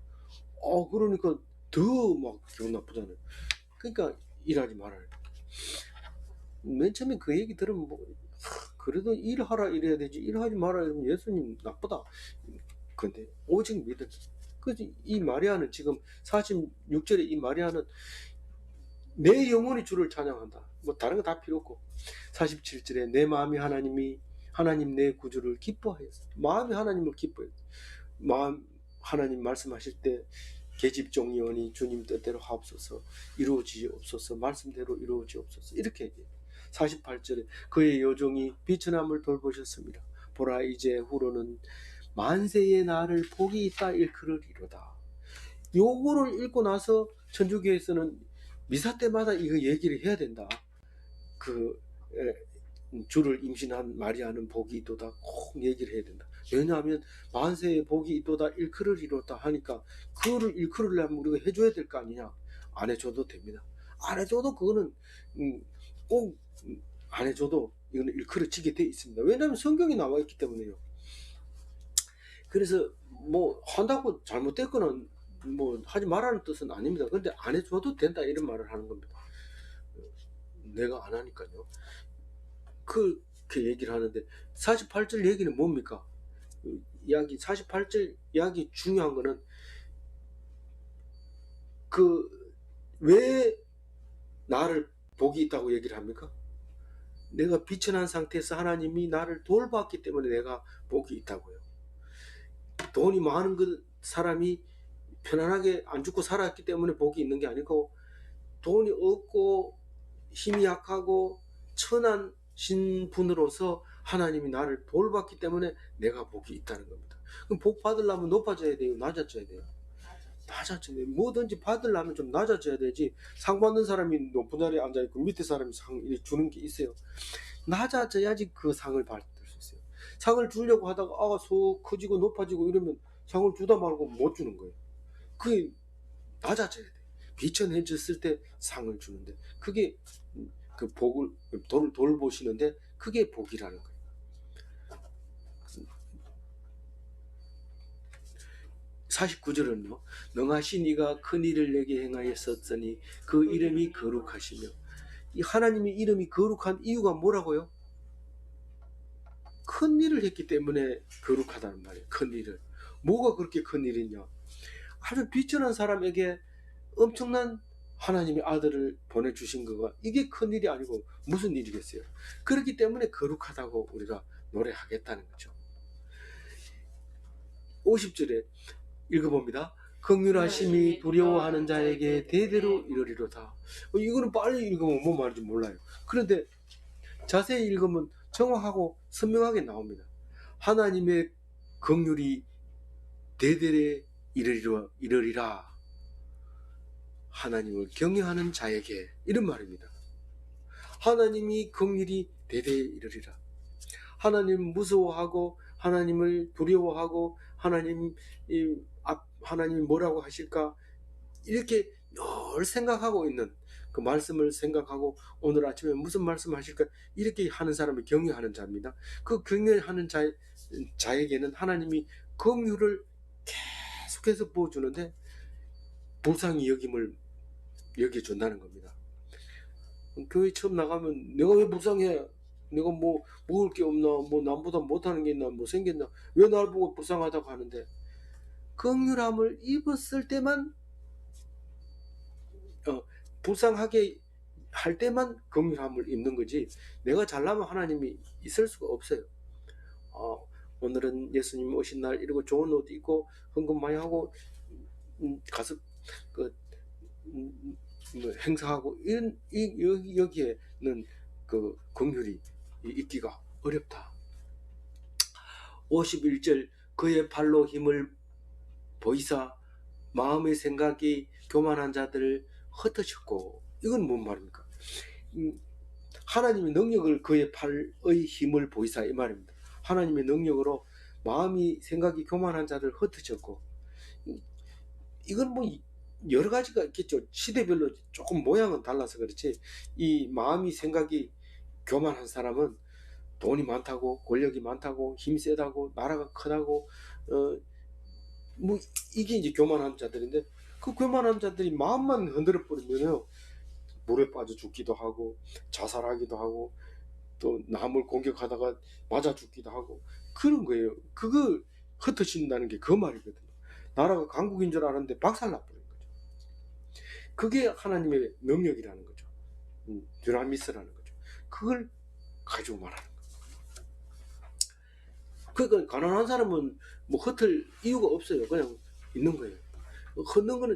그러니까 더 막 기분 나쁘잖아요. 그러니까 일하지 말아요. 맨 처음에 그 얘기 들으면 뭐 그래도 일하라 이래야 되지 일하지 마라 이러면 예수님 나쁘다. 근데 오직 믿음. 그래서 이 마리아는 지금 46절에 이 마리아는 내 영혼이 주를 찬양한다. 뭐 다른 거 다 필요 없고 47절에 내 마음이 하나님 내 구주를 기뻐하였어. 마음이 하나님을 기뻐했어. 하나님 말씀하실 때 계집종이오니 주님 뜻대로 하옵소서, 이루어지옵소서, 말씀대로 이루어지옵소서, 이렇게 얘기해요. 48절에 그의 여종이 비천함을 돌보셨습니다. 보라 이제 후로는 만세의 나를 복이 있다 일컬으리로다. 요거를 읽고 나서 천주교에서는 미사 때마다 이거 얘기를 해야 된다. 주를 임신한 마리아는 복이 있도다 꼭 얘기를 해야 된다. 왜냐하면 만세의 복이 있도다 일컬으리로다 하니까 그거를 일컬으려면 우리가 해줘야 될 거 아니냐. 안 해줘도 됩니다. 안 해줘도 그거는 꼭 안 해줘도 이거는 일컬어지게 돼 있습니다. 왜냐하면 성경이 나와 있기 때문에요. 그래서 뭐 한다고 잘못됐거나 뭐 하지 말라는 뜻은 아닙니다. 그런데 안 해줘도 된다 이런 말을 하는 겁니다. 내가 안 하니까요. 그렇게 얘기를 하는데 48절 얘기는 뭡니까? 이야기 48절 이야기 중요한 거는 왜 나를 복이 있다고 얘기를 합니까? 내가 비천한 상태에서 하나님이 나를 돌봤기 때문에 내가 복이 있다고요. 돈이 많은 사람이 편안하게 안 죽고 살았기 때문에 복이 있는 게 아니고 돈이 없고 힘이 약하고 천한 신분으로서 하나님이 나를 돌봤기 때문에 내가 복이 있다는 겁니다. 그럼 복 받으려면 높아져야 돼요? 낮아져야 돼요? 낮아져야 돼. 뭐든지 받으려면 좀 낮아져야 되지. 상 받는 사람이 높은 자리에 앉아있고 밑에 사람이 상 주는 게 있어요. 낮아져야지 그 상을 받을 수 있어요. 상을 주려고 하다가 속 커지고 높아지고 이러면 상을 주다 말고 못 주는 거예요. 그게 낮아져야 돼. 비천해졌을 때 상을 주는데 그게 그 복을 돌보시는데 그게 복이라는 거예요. 49절은요. 능하신 이가 큰 일을 내게 행하였었으니 그 이름이 거룩하시며. 이 하나님의 이름이 거룩한 이유가 뭐라고요? 큰 일을 했기 때문에 거룩하다는 말이에요. 큰 일을. 뭐가 그렇게 큰 일이냐? 아주 비천한 사람에게 엄청난 하나님의 아들을 보내주신 거가 이게 큰 일이 아니고 무슨 일이겠어요? 그렇기 때문에 거룩하다고 우리가 노래하겠다는 거죠. 50절에 읽어봅니다. 긍휼하심이 두려워하는 자에게 대대로 이르리로다. 이거는 빨리 읽으면 뭔 말인지 몰라요. 그런데 자세히 읽으면 정확하고 선명하게 나옵니다. 하나님의 긍휼이 대대에 이르리라. 하나님을 경외하는 자에게 이런 말입니다. 하나님이 긍휼이 대대에 이르리라. 하나님 무서워하고 하나님을 두려워하고 하나님이 뭐라고 하실까 이렇게 늘 생각하고 있는 그 말씀을 생각하고 오늘 아침에 무슨 말씀 하실까 이렇게 하는 사람이 경외하는 자입니다. 그 경외하는 자에게는 하나님이 긍휼을 계속해서 부어주는데 불쌍히 여겨준다는 겁니다. 교회 처음 나가면 내가 왜 불쌍해? 내가 뭐 먹을 게 없나? 뭐 남보다 못하는 게 있나? 뭐 생겼나? 왜 날 보고 불쌍하다고 하는데 긍휼함을 입었을 때만 불쌍하게 할 때만 긍휼함을 입는 거지 내가 잘나면 하나님이 있을 수가 없어요. 오늘은 예수님 오신 날 이러고 좋은 옷 입고 헌금 많이 하고 가서 행사하고 이런 여기에는 그 긍휼이 있기가 어렵다. 51절 그의 발로 힘을 보이사 마음의 생각이 교만한 자들을 흩으셨고 이건 뭔 말입니까? 하나님의 능력을 그의 팔의 힘을 보이사 이 말입니다. 하나님의 능력으로 마음이 생각이 교만한 자를 흩으셨고 이건 뭐 여러 가지가 있겠죠. 시대별로 조금 모양은 달라서 그렇지 이 마음이 생각이 교만한 사람은 돈이 많다고 권력이 많다고 힘이 세다고 나라가 크다고 뭐 이게 이제 교만한 자들인데 그 교만한 자들이 마음만 흔들어 버리면요 물에 빠져 죽기도 하고 자살하기도 하고 또 남을 공격하다가 맞아 죽기도 하고 그런 거예요. 그거 흩어진다는 게 그 말이거든요. 나라가 강국인 줄 알았는데 박살나버린 거죠. 그게 하나님의 능력이라는 거죠. dynamit라는 거죠. 그걸 가지고 말하는 거예요. 그러니까 가난한 사람은 뭐 흩을 이유가 없어요. 그냥 있는 거예요. 흩는 거는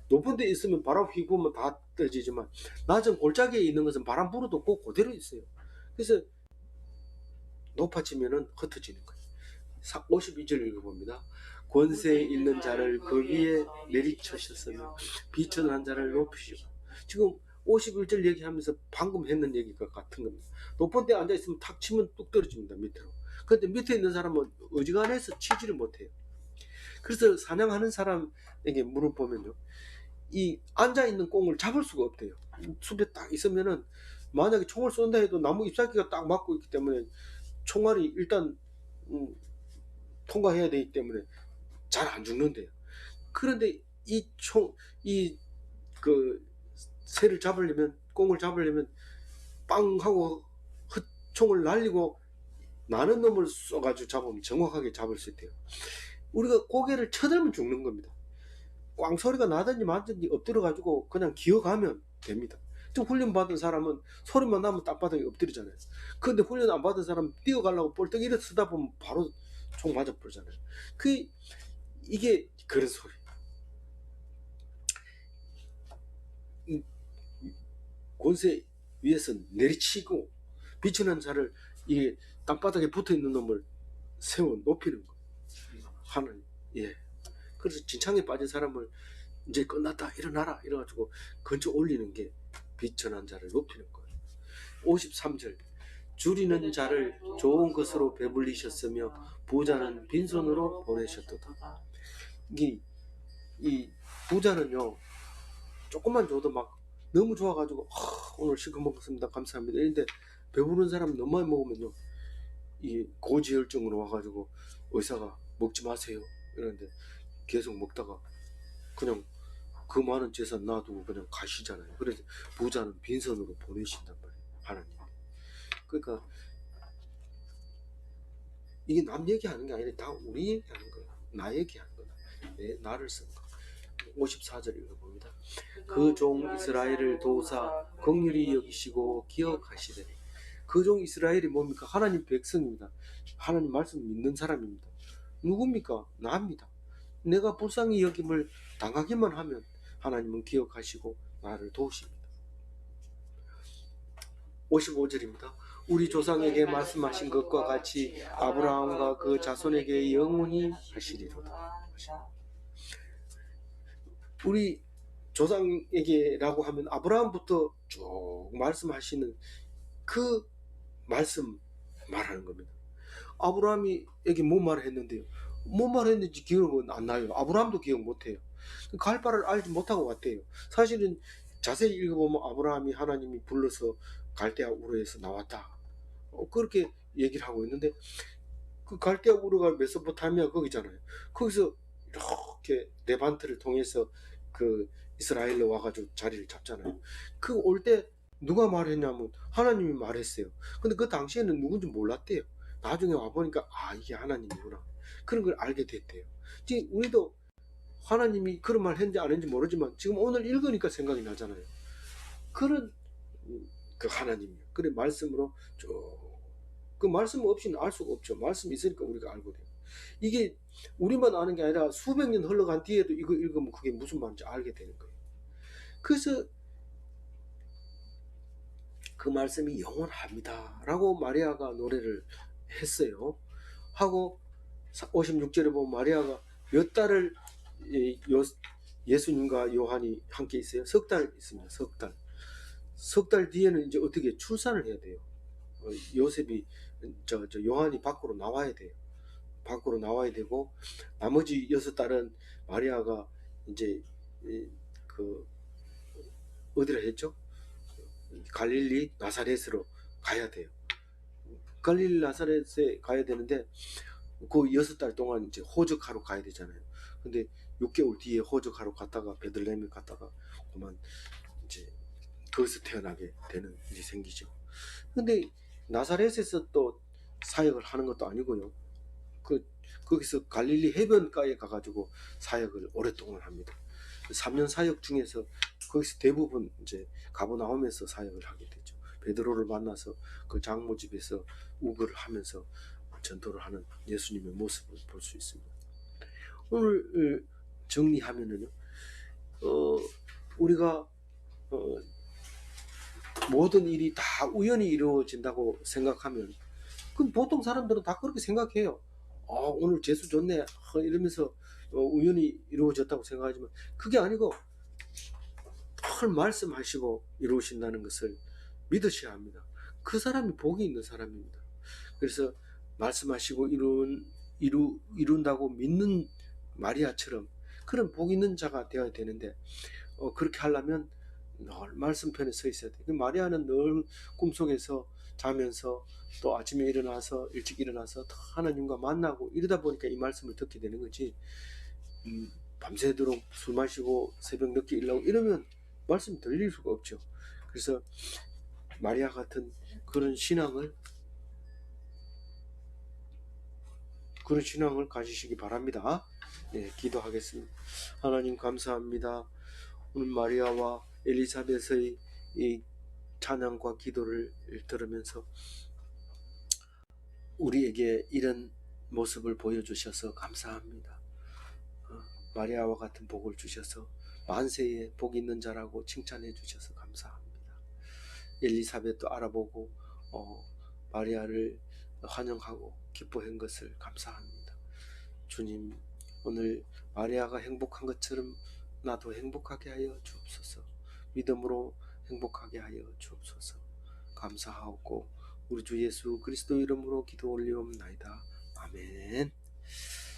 높은 데 있으면 바람 휘부으면 다 떨어지지만 낮은 골짜기에 있는 것은 바람 불어도 꼭 그대로 있어요. 그래서 높아지면은 흩어지는 거예요. 52절 읽어봅니다. 권세에 있는 자를 그 위에 내리쳐셨으며 비천한 자를 높이시고 지금 51절 얘기하면서 방금 했는 얘기가 같은 겁니다. 높은 데 앉아있으면 탁 치면 뚝 떨어집니다. 밑으로. 그런데 밑에 있는 사람은 어지간해서 치지를 못해요. 그래서 사냥하는 사람에게 물어보면요. 이 앉아있는 꽁을 잡을 수가 없대요. 숲에 딱 있으면은 만약에 총을 쏜다 해도 나무 잎사귀가 딱 막고 있기 때문에 총알이 일단 통과해야 되기 때문에 잘 안 죽는데요. 그런데 그 새를 잡으려면 꽁을 잡으려면 빵 하고 총을 날리고 나는 놈을 쏘가지고 잡으면 정확하게 잡을 수 있대요. 우리가 고개를 쳐들면 죽는 겁니다. 꽝 소리가 나든지 말든지 엎드려가지고 그냥 기어가면 됩니다. 좀 훈련 받은 사람은 소리만 나면 땅바닥에 엎드리잖아요. 그런데 훈련 안 받은 사람은 뛰어가려고 뻘떡 이래 쓰다 보면 바로 총 맞아 버리잖아요. 이게 그런 소리. 권세 위에서 내리치고 비천한 자를 이 땅바닥에 붙어 있는 놈을 세워 높이는 거. 하나님, 예, 그래서 진창에 빠진 사람을 이제 끝났다 일어나라 이래가지고 건져 올리는 게 비천한 자를 높이는 거예요. 53절 줄이는 자를 좋은 것으로 배불리셨으며 부자는 빈손으로 보내셨도다. 이 부자는요 조금만 줘도 막 너무 좋아가지고 오늘 실컷 먹었습니다 감사합니다 이런데 배부른 사람 너무 많이 먹으면요 이 고지혈증으로 와가지고 의사가 먹지 마세요 이러는데 계속 먹다가 그냥 그 많은 재산 놔두고 그냥 가시잖아요. 그래서 부자는 빈손으로 보내신단 말이에요 하나님. 그러니까 이게 남 얘기하는 게 아니라 다 우리 얘기하는 거예요. 나 얘기하는 거다. 나를 쓴 거. 54절 읽어봅니다. 그 종 이스라엘을 도우사 긍휼히 여기시고 기억하시되. 그 종 이스라엘이 뭡니까? 하나님 백성입니다. 하나님 말씀 믿는 사람입니다. 누굽니까? 나입니다. 내가 불쌍히 여김을 당하기만 하면 하나님은 기억하시고 나를 도우십니다. 55절입니다. 우리 조상에게 말씀하신 것과 같이 아브라함과 그 자손에게 영원히 하시리로다. 우리 조상에게라고 하면 아브라함부터 쭉 말씀하시는 그 말씀 말하는 겁니다. 아브라함에게 뭐 말을 했는데요. 뭐 말했는지 기억은 안 나요. 아브라함도 기억 못해요. 갈 바를 알지 못하고 왔대요. 사실은 자세히 읽어보면 아브라함이 하나님이 불러서 갈대아 우르에서 나왔다. 그렇게 얘기를 하고 있는데 그 갈대아 우르가 메소포타미아 거기잖아요. 거기서 이렇게 레반트를 통해서 그 이스라엘로 와가지고 자리를 잡잖아요. 그 올 때 누가 말했냐면 하나님이 말했어요. 근데 그 당시에는 누군지 몰랐대요. 나중에 와보니까 이게 하나님이구나. 그런 걸 알게 됐대요. 지금 우리도 하나님이 그런 말 했는지 안 했는지 모르지만 지금 오늘 읽으니까 생각이 나잖아요. 그런 그 하나님이요. 그래 말씀으로 그 말씀 없이는 알 수가 없죠. 말씀이 있으니까 우리가 알고 돼요. 이게 우리만 아는 게 아니라 수백 년 흘러간 뒤에도 이거 읽으면 그게 무슨 말인지 알게 되는 거예요. 그래서 그 말씀이 영원합니다 라고 마리아가 노래를 했어요. 하고 56절에 보면 마리아가 몇 달을 예수님과 요한이 함께 있어요. 석 달 있습니다. 석 달. 석 달 뒤에는 이제 어떻게 출산을 해야 돼요. 요셉이 요한이 밖으로 나와야 돼요. 밖으로 나와야 되고 나머지 6달은 마리아가 이제 그 어디라 했죠? 갈릴리 나사렛으로 가야 돼요. 갈릴리 나사렛에 가야 되는데 그 6달 동안 이제 호적하러 가야 되잖아요. 근데 6개월 뒤에 호적하러 갔다가 베들레헴에 갔다가 그만 이제 거기서 태어나게 되는 일이 생기죠. 근데 나사렛에서 또 사역을 하는 것도 아니고요. 거기서 갈릴리 해변가에 가가지고 사역을 오랫동안 합니다. 3년 사역 중에서 거기서 대부분 이제 가버나움에서 사역을 하게 되죠. 베드로를 만나서 그 장모집에서 우거를 하면서 전도를 하는 예수님의 모습을 볼 수 있습니다. 오늘 정리하면은요, 우리가 모든 일이 다 우연히 이루어진다고 생각하면, 그럼 보통 사람들은 다 그렇게 생각해요. 오늘 재수 좋네 이러면서 우연히 이루어졌다고 생각하지만 그게 아니고 늘 말씀하시고 이루신다는 것을 믿으셔야 합니다. 그 사람이 복이 있는 사람입니다. 그래서 말씀하시고 이룬다고 믿는 마리아처럼 그런 복 있는 자가 되어야 되는데 그렇게 하려면 늘 말씀편에 서 있어야 돼요. 마리아는 늘 꿈속에서 자면서 또 아침에 일어나서 일찍 일어나서 하나님과 만나고 이러다 보니까 이 말씀을 듣게 되는 거지. 밤새도록 술 마시고 새벽 늦게 일하고 이러면 말씀이 들릴 수가 없죠. 그래서 마리아 같은 그런 신앙을 가지시기 바랍니다. 네, 기도하겠습니다. 하나님 감사합니다. 오늘 마리아와 엘리사벳의 이 찬양과 기도를 들으면서 우리에게 이런 모습을 보여주셔서 감사합니다. 마리아와 같은 복을 주셔서 만세에 복 있는 자라고 칭찬해 주셔서 감사합니다. 엘리사벳도 알아보고 마리아를 환영하고 기뻐한 것을 감사합니다. 주님, 오늘 마리아가 행복한 것처럼 나도 행복하게 하여 주옵소서. 믿음으로 행복하게 하여 주옵소서. 감사하고 우리 주 예수 그리스도 이름으로 기도 올리옵나이다. 아멘.